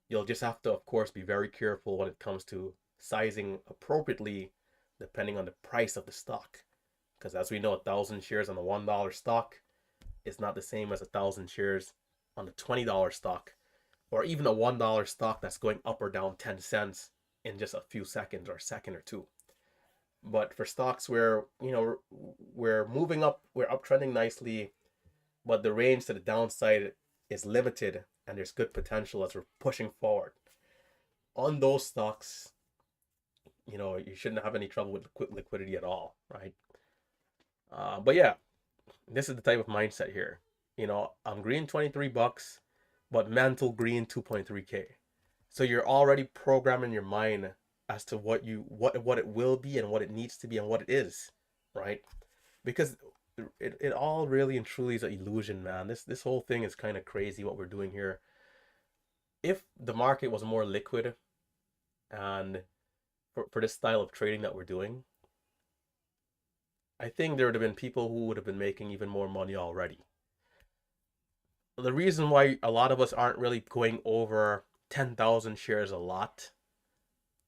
You'll just have to, of course, be very careful when it comes to sizing appropriately depending on the price of the stock. Because as we know, 1,000 shares on a $1 stock is not the same as 1,000 shares on a $20 stock, or even a $1 stock that's going up or down 10 cents in just a few seconds or a second or two. But for stocks where, we're moving up, we're uptrending nicely, but the range to the downside is limited and there's good potential as we're pushing forward. On those stocks, you shouldn't have any trouble with liquidity at all, right? But yeah, this is the type of mindset here. I'm green $23, but mental green 2.3K. So you're already programming your mind as to what it will be and what it needs to be and what it is, right? Because it all really and truly is an illusion, man. This whole thing is kind of crazy what we're doing here. If the market was more liquid and for this style of trading that we're doing, I think there would have been people who would have been making even more money already. The reason why a lot of us aren't really going over 10,000 shares a lot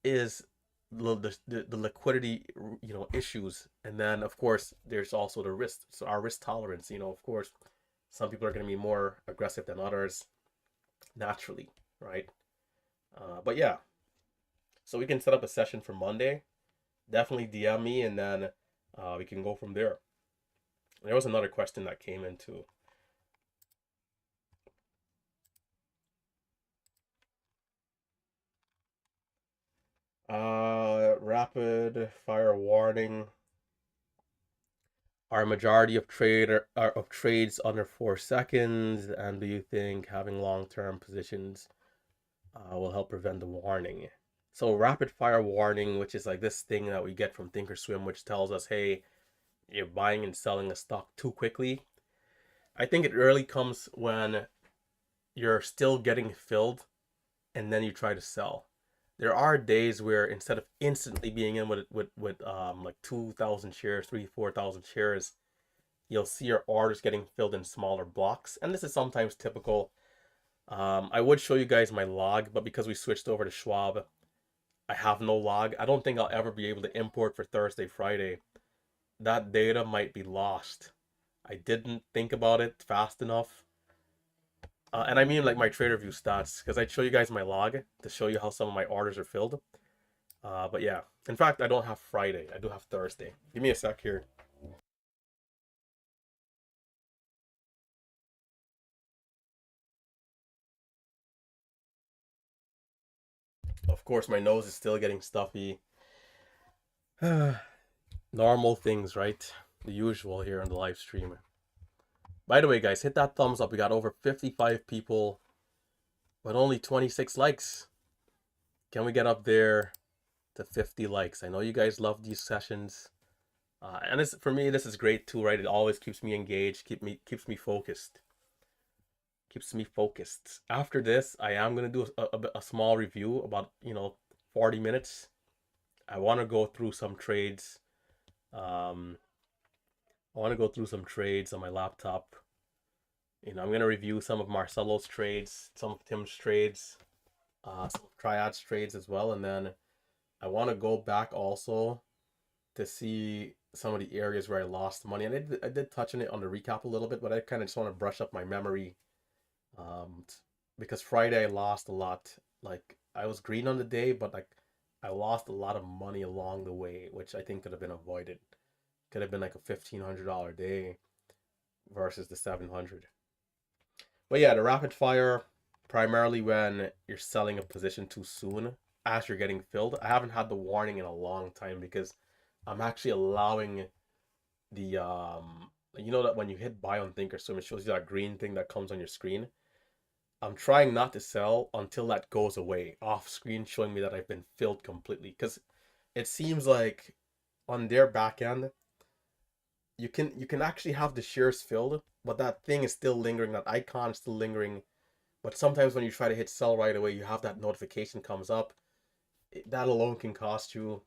is the liquidity, issues. And then of course there's also the risk. So our risk tolerance, of course, some people are going to be more aggressive than others naturally, right? But yeah, so we can set up a session for Monday. Definitely DM me, and then we can go from there. There was another question that came into. Rapid fire warning. Are majority of trades under 4 seconds, and do you think having long-term positions will help prevent the warning? So rapid fire warning, which is like this thing that we get from Thinkorswim, which tells us, hey, you're buying and selling a stock too quickly. I think it really comes when you're still getting filled and then you try to sell. There are days where instead of instantly being in with like 2,000 shares, 4,000 shares, you'll see your orders getting filled in smaller blocks, and this is sometimes typical. I would show you guys my log, but because we switched over to Schwab, I have no log. I don't think I'll ever be able to import for Thursday, Friday. That data might be lost. I didn't think about it fast enough. And I mean like my trader view stats, because I'd show you guys my log to show you how some of my orders are filled. But yeah, in fact, I don't have Friday. I do have Thursday. Give me a sec here. Of course, my nose is still getting stuffy. Normal things, right? The usual here on the live stream. By the way, guys, hit that thumbs up. We got over 55 people, but only 26 likes. Can we get up there to 50 likes? I know you guys love these sessions. And this, for me, this is great too, right? It always keeps me engaged, keeps me focused. Keeps me focused. After this, I am gonna do a small review about 40 minutes. I want to go through some trades. I want to go through some trades on my laptop. I'm gonna review some of Marcelo's trades, some of Tim's trades, some of Triad's trades as well, and then I want to go back also to see some of the areas where I lost money. And I did touch on it on the recap a little bit, but I kind of just want to brush up my memory. Because Friday I lost a lot. Like I was green on the day, but like I lost a lot of money along the way, which I think could have been avoided. Could have been like a $1,500 day versus the 700. But yeah, the rapid fire, primarily when you're selling a position too soon as you're getting filled. I haven't had the warning in a long time because I'm actually allowing the that when you hit buy on Thinkorswim, it shows you that green thing that comes on your screen. I'm trying not to sell until that goes away off screen, showing me that I've been filled completely. Because it seems like on their back end, you can actually have the shares filled, but that thing is still lingering, that icon is still lingering. But sometimes when you try to hit sell right away, you have that notification comes up. That alone can cost you.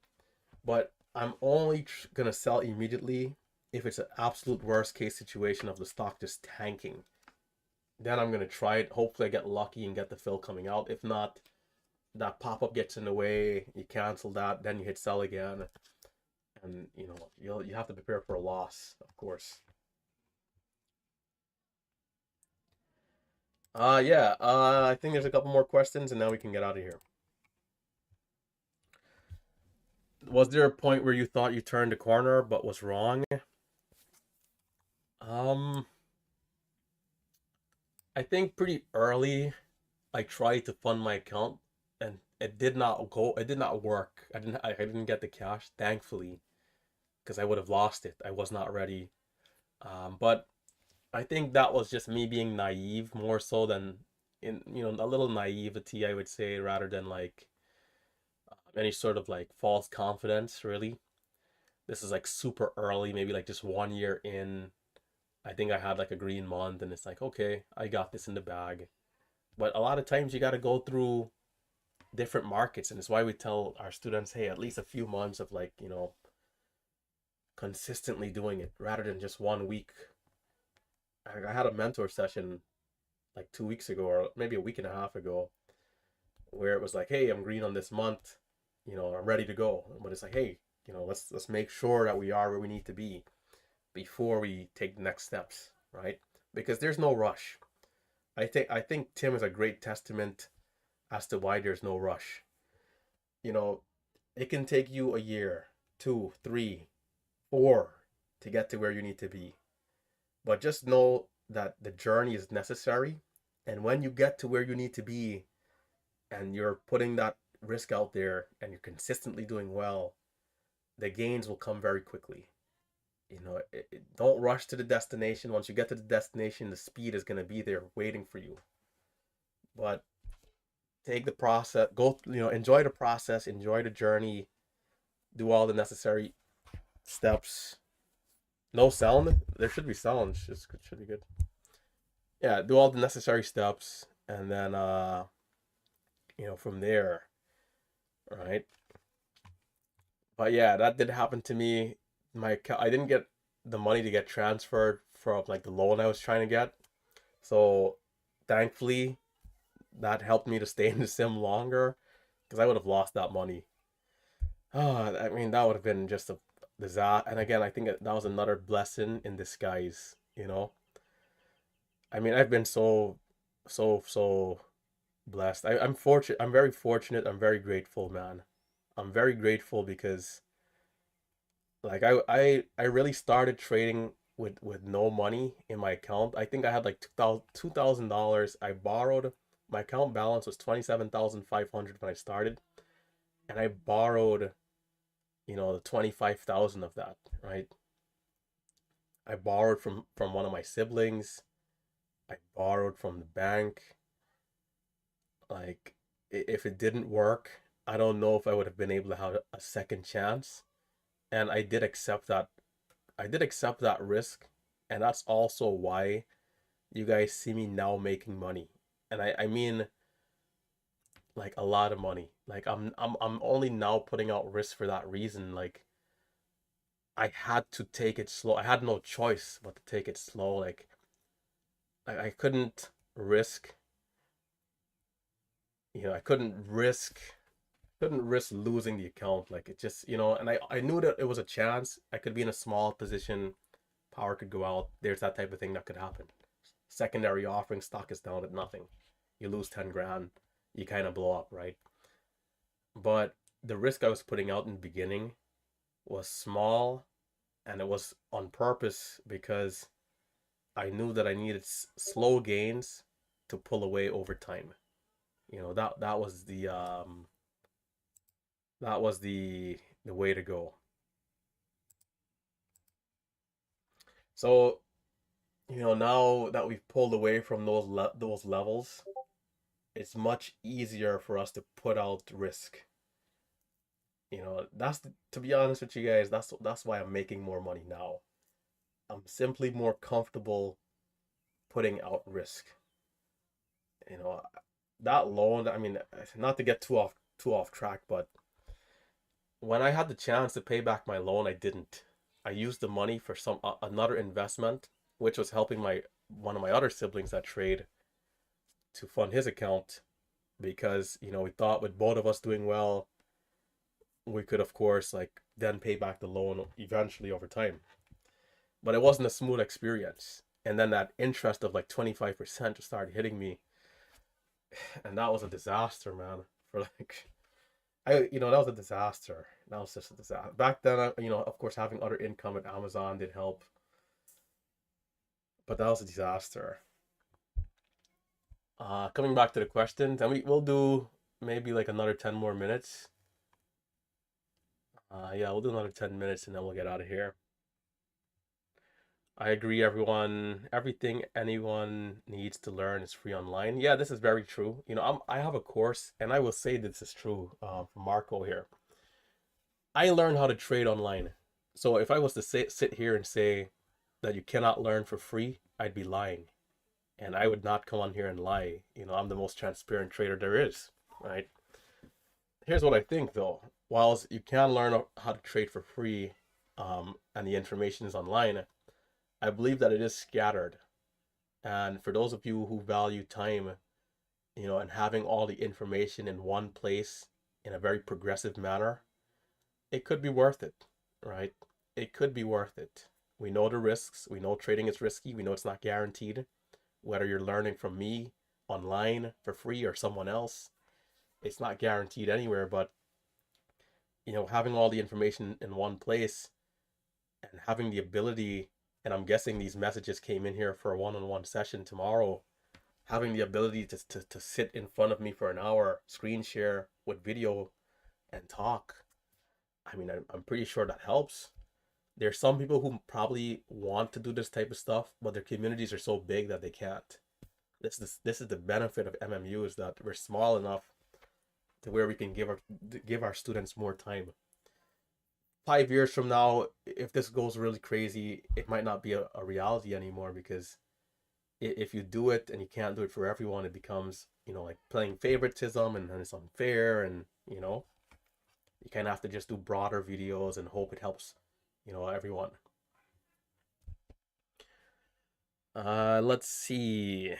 But I'm only gonna sell immediately if it's an absolute worst case situation of the stock just tanking. Then I'm gonna try it. Hopefully I get lucky and get the fill coming out. If not, that pop-up gets in the way, you cancel that, then you hit sell again. And you have to prepare for a loss, of course. Yeah, I think there's a couple more questions and then we can get out of here. Was there a point where you thought you turned a corner but was wrong? Um, I think pretty early I tried to fund my account and it did not go, it did not work. I didn't get the cash, thankfully, because I would have lost it. I was not ready. But I think that was just me being naive more so than a little naivety, I would say, rather than like any sort of like false confidence, really. This is like super early, maybe like just 1 year in. I think I had like a green month and it's like, okay, I got this in the bag. But a lot of times you got to go through different markets, and it's why we tell our students, hey, at least a few months of like, consistently doing it rather than just 1 week. I had a mentor session like 2 weeks ago, or maybe a week and a half ago, where it was like, hey, I'm green on this month, I'm ready to go. But it's like, hey, let's make sure that we are where we need to be before we take the next steps, right? Because there's no rush. I think Tim is a great testament as to why there's no rush. You know, it can take you a year, 2, 3, 4 to get to where you need to be. But just know that the journey is necessary. And when you get to where you need to be and you're putting that risk out there and you're consistently doing well, the gains will come very quickly. Don't rush to the destination. Once you get to the destination, the speed is going to be there waiting for you. But take the process, enjoy the process, enjoy the journey, do all the necessary steps. No sound? There should be sound. Should be good. yeah, do all the necessary steps, and then from there, right? But yeah, that did happen to me. I didn't get the money to get transferred from like the loan I was trying to get. So thankfully, that helped me to stay in the sim longer because I would have lost that money. Oh, I mean, that would have been just a disaster. And again, I think that was another blessing in disguise, you know? I mean, I've been so blessed. I'm fortunate. I'm very fortunate. I'm very grateful, man. I'm very grateful because like I really started trading with no money in my account. I think I had like $2,000. I borrowed. My account balance was 27,500 when I started, and I borrowed, the 25,000 of that, right? I borrowed from one of my siblings. I borrowed from the bank. Like, if it didn't work, I don't know if I would have been able to have a second chance. And I did accept that risk, and that's also why you guys see me now making money. And I mean like a lot of money. Like I'm only now putting out risk for that reason. Like I had to take it slow. I had no choice but to take it slow. Like I risk, I couldn't risk losing the account. Like it just, and I knew that it was a chance. I could be in a small position, power could go out. There's that type of thing that could happen. Secondary offering, stock is down at nothing. You lose 10 grand, you kind of blow up, right? But the risk I was putting out in the beginning was small, and it was on purpose because I knew that I needed slow gains to pull away over time. That was the way to go. So, now that we've pulled away from those levels, it's much easier for us to put out risk. To be honest with you guys, that's why I'm making more money now. I'm simply more comfortable putting out risk. You know, that loan, I mean, not to get too off track, but when I had the chance to pay back my loan, I didn't. I used the money for another investment, which was helping my one of my other siblings that trade to fund his account because, we thought with both of us doing well, we could of course like then pay back the loan eventually over time. But it wasn't a smooth experience. And then that interest of like 25% started hitting me, and that was a disaster, man. For like that was a disaster. That was just a disaster. Back then, of course, having other income at Amazon did help, but that was a disaster. Coming back to the questions, and we'll do maybe like another 10 more minutes. Yeah, we'll do another 10 minutes and then we'll get out of here. I agree, everyone. Everything anyone needs to learn is free online. Yeah, this is very true. I have a course, and I will say this is true from Marco here. I learned how to trade online. So if I was to sit here and say that you cannot learn for free, I'd be lying. And I would not come on here and lie. I'm the most transparent trader there is, right? Here's what I think though. Whilst you can learn how to trade for free, and the information is online, I believe that it is scattered. And for those of you who value time, and having all the information in one place in a very progressive manner, it could be worth it, right? It could be worth it. We know the risks. We know trading is risky. We know it's not guaranteed. Whether you're learning from me online for free or someone else, it's not guaranteed anywhere. But, having all the information in one place and having the ability, and I'm guessing these messages came in here for a one-on-one session tomorrow, having the ability to sit in front of me for an hour, screen share with video and talk. I mean, I'm pretty sure that helps. There's some people who probably want to do this type of stuff, but their communities are so big that they can't. This is the benefit of MMU, is that we're small enough to where we can give our students more time. 5 years from now, if this goes really crazy, it might not be a reality anymore because if you do it and you can't do it for everyone, it becomes, like playing favoritism, and then it's unfair, and you kind of have to just do broader videos and hope it helps, everyone. Let's see.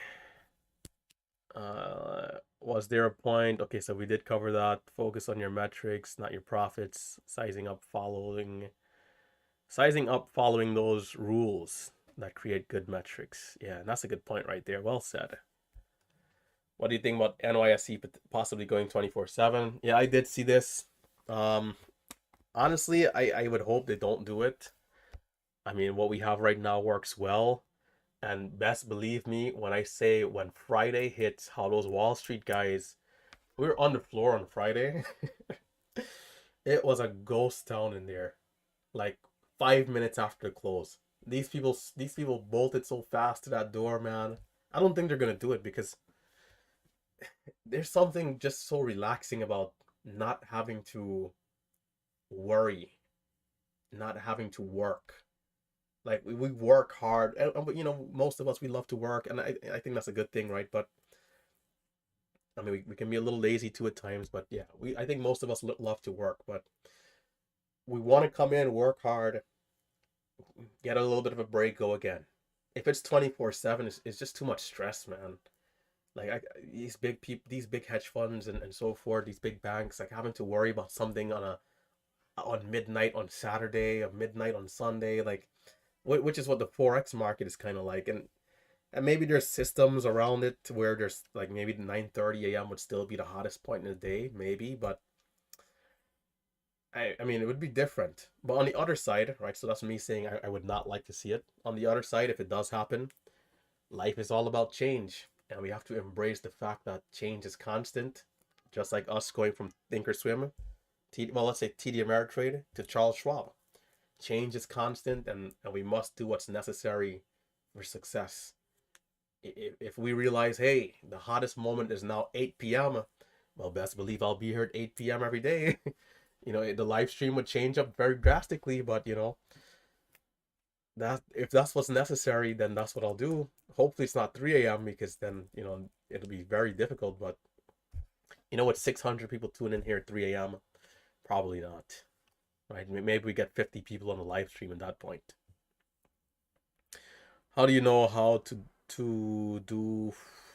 Was there a point? Okay, so we did cover that. Focus on your metrics, not your profits. Sizing up following those rules that create good metrics. Yeah, and that's a good point right there. Well said. What do you think about NYSE possibly going 24/7? Yeah, I did see this. Um, Honestly, I would hope they don't do it. I mean, what we have right now works well. And best believe me when I say when Friday hits, how those Wall Street guys, we were on the floor on Friday. It was a ghost town in there. Like 5 minutes after the close. These people bolted so fast to that door, man. I don't think they're gonna do it because there's something just so relaxing about not having to worry, not having to work. Like we work hard, and most of us, we love to work, and I think that's a good thing, right? But I mean, we can be a little lazy too at times, but yeah, I think most of us love to work, but we want to come in, work hard, get a little bit of a break, go again. If it's 24/7, it's just too much stress, man. Like these big people, these big hedge funds and so forth, these big banks, like having to worry about something on midnight on Saturday or midnight on Sunday, like which is what the forex market is kind of like, and maybe there's systems around it to where there's like maybe 9:30 a.m. would still be the hottest point in the day, maybe, but I mean, it would be different. But on the other side, right? So that's me saying I would not like to see it. On the other side, if it does happen, life is all about change. And we have to embrace the fact that change is constant. Just like us going from Thinkorswim, well, let's say TD Ameritrade to Charles Schwab. Change is constant, and we must do what's necessary for success. If we realize, hey, the hottest moment is now 8 p.m., well, best believe I'll be here at 8 p.m. every day. The live stream would change up very drastically, but that if that's what's necessary, then that's what I'll do. Hopefully it's not 3 a.m. because then, it'll be very difficult, but with 600 people tuning in here at 3 a.m., probably not. Right? Maybe we get 50 people on the live stream at that point. How do you know how to do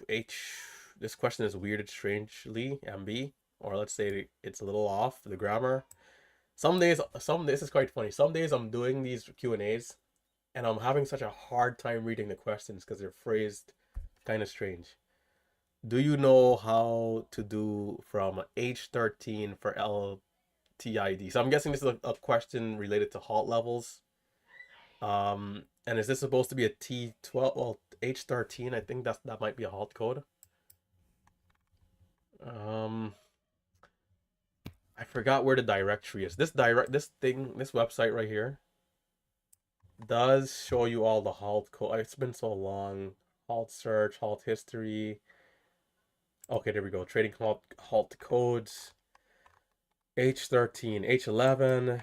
H? This question is weird, strangely, MB, or let's say it's a little off the grammar. This is quite funny. Some days I'm doing these Q&As and I'm having such a hard time reading the questions because they're phrased kind of strange. Do you know how to do from H13 for LTID? So I'm guessing this is a question related to halt levels. And is this supposed to be a T12? Well, H13, I think that might be a halt code. I forgot where the directory is. This website right here does show you all the halt code. It's been so long. Halt search, halt history. Okay, there we go. Trading halt codes. H13, H11.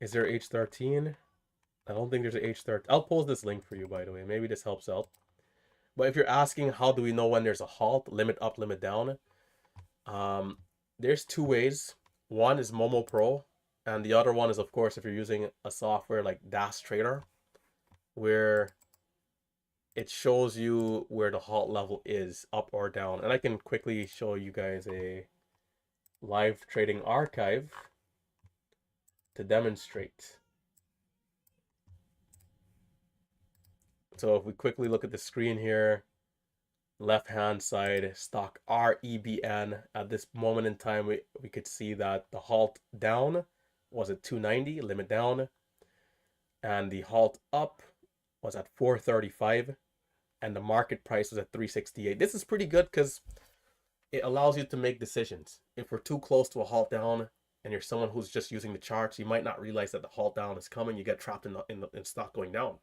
Is there H13? I don't think there's an H13. I'll post this link for you, by the way. Maybe this helps out. But if you're asking how do we know when there's a halt, limit up, limit down, there's two ways. One is Momo Pro, and the other one is, of course, if you're using a software like DAS Trader, where it shows you where the halt level is, up or down. And I can quickly show you guys a live trading archive to demonstrate. So if we quickly look at the screen here, left hand side, stock REBN, at this moment in time we could see that the halt down was at 290, limit down, and the halt up was at 435, and the market price was at 368. This is pretty good because it allows you to make decisions. If we're too close to a halt down and you're someone who's just using the charts, you might not realize that the halt down is coming. You get trapped in stock going down.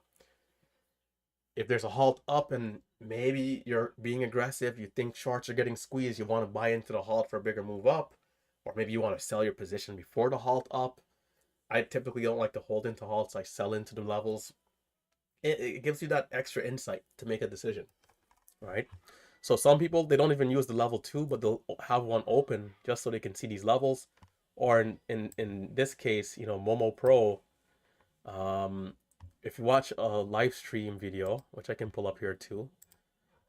If there's a halt up and maybe you're being aggressive, you think shorts are getting squeezed, you want to buy into the halt for a bigger move up, or maybe you want to sell your position before the halt up. I typically don't like to hold into halts. I sell into the levels. it gives you that extra insight to make a decision, right? So some people, they don't even use the level 2, but they'll have one open just so they can see these levels. Or in this case, Momo Pro, um, if you watch a live stream video, which I can pull up here too,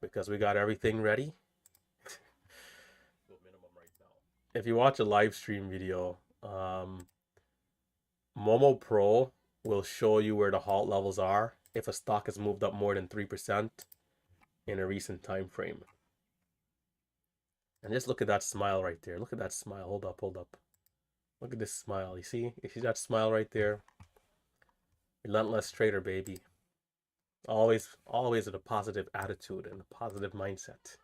because we got everything ready. If you watch a live stream video, Momo Pro will show you where the halt levels are if a stock has moved up more than 3% in a recent time frame. And just look at that smile right there. Look at that smile. Hold up, hold up. Look at this smile. You see that smile right there? Relentless trader, baby. Always with a positive attitude and a positive mindset.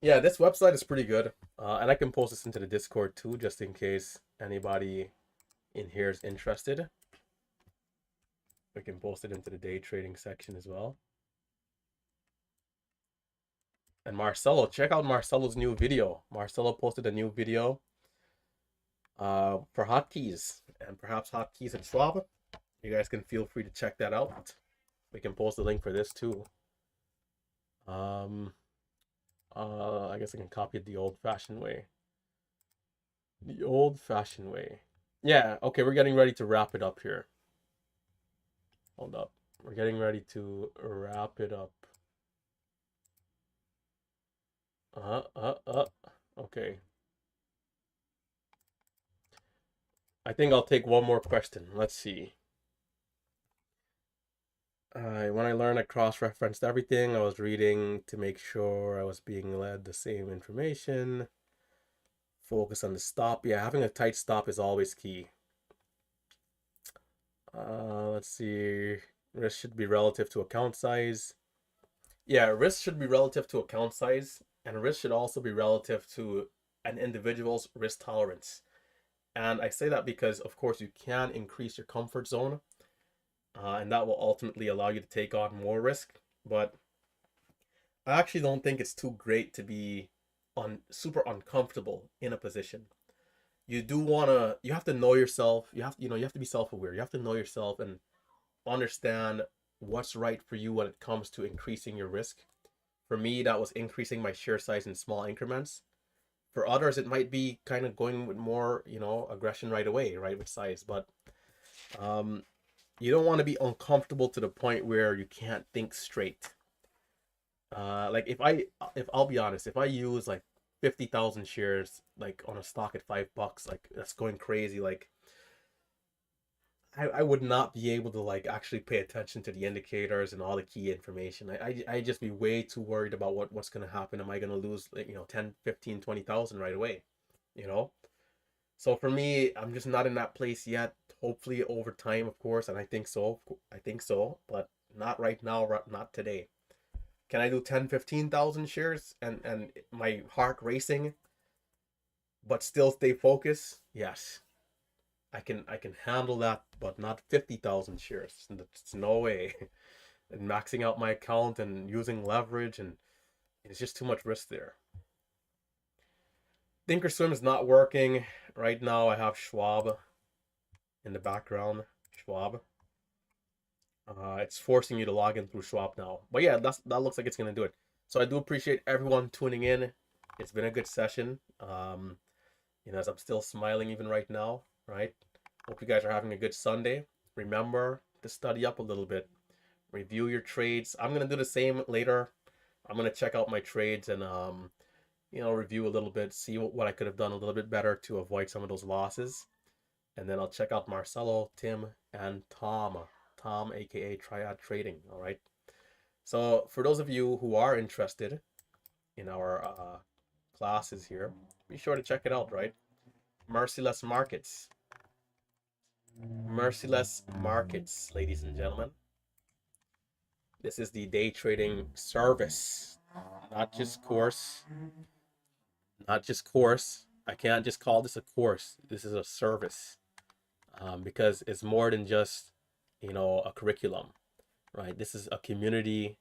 Yeah, this website is pretty good. And I can post this into the Discord too, just in case anybody in here is interested. We can post it into the day trading section as well. And Marcelo, check out Marcelo's new video. Marcelo posted a new video for hotkeys and perhaps hotkeys at Schwab. You guys can feel free to check that out. We can post the link for this too. I guess I can copy it the old-fashioned way. The old-fashioned way. Yeah, okay, we're getting ready to wrap it up here. Hold up. We're getting ready to wrap it up. Okay. I think I'll take one more question. Let's see. When I learned, I cross-referenced everything. I was reading to make sure I was being led the same information. Focus on the stop. Yeah, having a tight stop is always key. Let's see. Risk should be relative to account size. Yeah, risk should be relative to account size, and risk should also be relative to an individual's risk tolerance. And I say that because, of course, you can increase your comfort zone, and that will ultimately allow you to take on more risk. But I actually don't think it's too great to be super uncomfortable in a position. You have to know yourself. You have to be self-aware. You have to know yourself and understand what's right for you when it comes to increasing your risk. For me, that was increasing my share size in small increments. For others, it might be kind of going with more, aggression right away, right, with size. But you don't want to be uncomfortable to the point where you can't think straight. Like if I'll be honest, if I use like 50,000 shares like on a stock at $5, like that's going crazy. Like I would not be able to like actually pay attention to the indicators and all the key information. I just be way too worried about what's going to happen. Am I going to lose, 10, 15, 20,000 right away, you know? So for me, I'm just not in that place yet. Hopefully over time, of course, and I think so. But not right now, not today. Can I do 10, 15,000 shares and my heart racing, but still stay focused? Yes. I can handle that, but not 50,000 shares. It's no way. And maxing out my account and using leverage, and it's just too much risk there. Thinkorswim is not working right now. I have Schwab in the background. Schwab. It's forcing you to log in through Schwab now. But yeah, that looks like it's gonna do it. So I do appreciate everyone tuning in. It's been a good session. As I'm still smiling even right now, right? Hope you guys are having a good Sunday. Remember to study up a little bit. Review your trades. I'm gonna do the same later. I'm gonna check out my trades and review a little bit, see what I could have done a little bit better to avoid some of those losses. And then I'll check out Marcelo, Tim, and Tom. Tom, aka Triad Trading. All right. So for those of you who are interested in our classes here, be sure to check it out, right? Merciless Markets. Merciless Markets, ladies and gentlemen. This is the day trading service, not just course. Not just course. I can't just call this a course. This is a service, because it's more than just a curriculum, right? This is a community.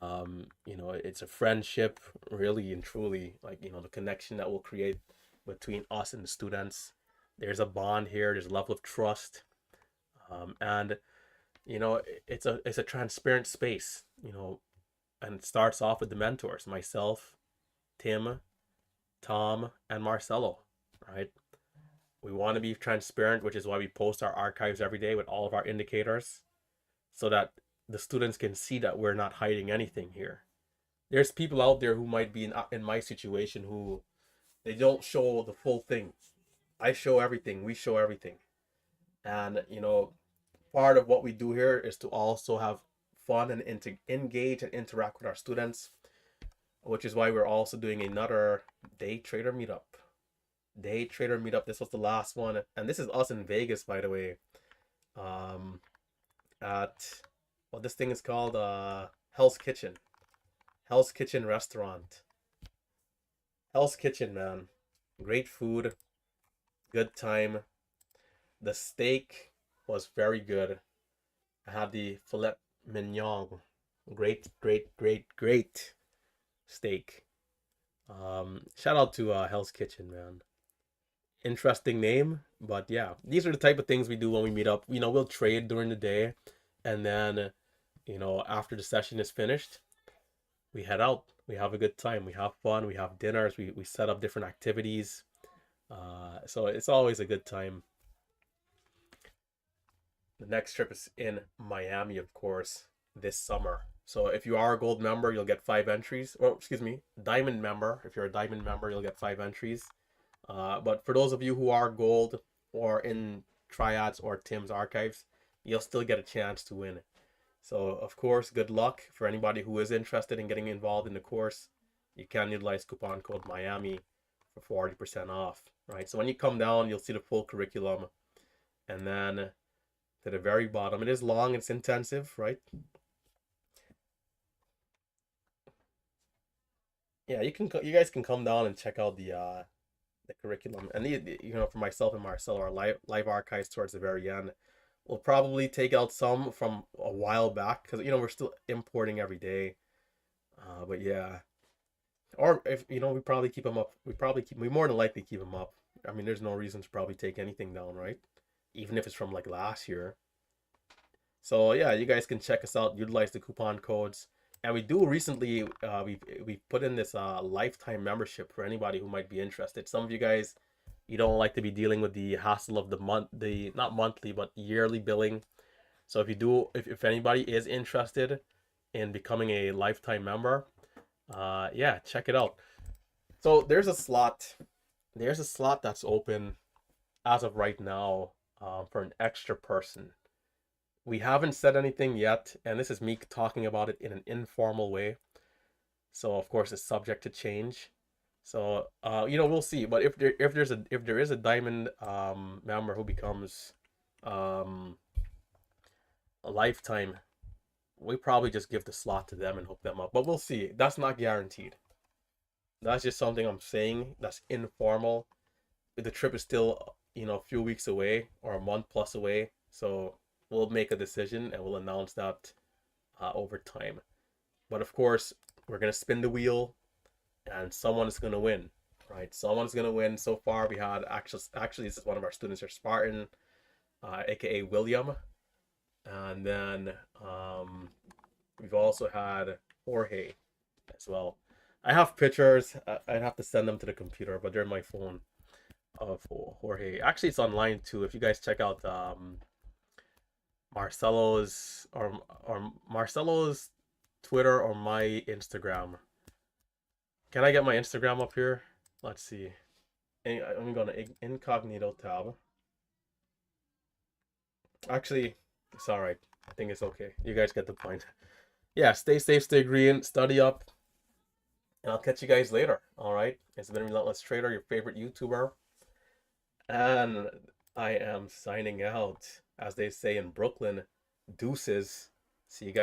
It's a friendship, really and truly. Like the connection that will create between us and the students. There's a bond here. There's a level of trust, and You know, it's a transparent space, you know, and it starts off with the mentors, myself, Tim, Tom, and Marcelo, right? We want to be transparent, which is why we post our archives every day with all of our indicators so that the students can see that we're not hiding anything here. There's people out there who might be in my situation who they don't show the full thing. I show everything. We show everything. And, you know, part of what we do here is to also have fun and to engage and interact with our students, which is why we're also doing another day trader meetup. Day trader meetup. This was the last one, and this is us in Vegas, by the way. Um, at what this thing is called, Hell's Kitchen. Hell's Kitchen restaurant. Hell's Kitchen, man. Great food, good time. The steak was very good. I had the filet mignon. Great, great, great, great steak. Shout out to Hell's Kitchen, man. Interesting name, but yeah, these are the type of things we do when we meet up. You know, we'll trade during the day, and then, you know, after the session is finished, we head out. We have a good time. We have fun. We have dinners. We set up different activities. So it's always a good time. The next trip is in Miami, of course, this summer. So if you are a gold member, you'll get 5 entries. Or excuse me, diamond member. If you're a diamond member, you'll get 5 entries. But for those of you who are gold or in triads or Tim's archives, you'll still get a chance to win. So of course, good luck for anybody who is interested in getting involved in the course. You can utilize coupon code Miami for 40% off, right? So when you come down, you'll see the full curriculum, and then to the very bottom, it is long, it's intensive, right? Yeah, you guys can come down and check out the curriculum, and you know, for myself and Marcel, our live archives towards the very end. We'll probably take out some from a while back because, you know, we're still importing every day. But yeah, or if you know, we probably keep them up. We more than likely keep them up. I mean, there's no reason to probably take anything down, right? Even if it's from like last year. So yeah, you guys can check us out. Utilize the coupon codes. And we do recently, we put in this lifetime membership for anybody who might be interested. Some of you guys, you don't like to be dealing with the hassle of the month, the not monthly but yearly billing. So if anybody is interested in becoming a lifetime member, yeah, check it out. So there's a slot that's open as of right now, for an extra person. We haven't said anything yet, and this is me talking about it in an informal way. So of course it's subject to change. So you know, we'll see. But if there is a diamond member who becomes um a lifetime, we probably just give the slot to them and hook them up. But we'll see. That's not guaranteed. That's just something I'm saying. That's informal. The trip is still, you know, a few weeks away or a month plus away. So we'll make a decision and we'll announce that over time. But of course, we're gonna spin the wheel, and someone is gonna win, right? Someone's gonna win. So far, we had actually this is one of our students here, Spartan, aka William, and then we've also had Jorge as well. I have pictures. I'd have to send them to the computer, but they're in my phone of Jorge. Actually, it's online too. If you guys check out Marcelo's or Marcelo's Twitter or my Instagram. Can I get my Instagram up here? Let's see. I'm going to incognito tab. Actually, it's all right. I think it's okay. You guys get the point. Yeah, stay safe, stay green, study up, and I'll catch you guys later. All right. It's been Relentless Trader, your favorite YouTuber, and I am signing out. As they say in Brooklyn, deuces. See you guys.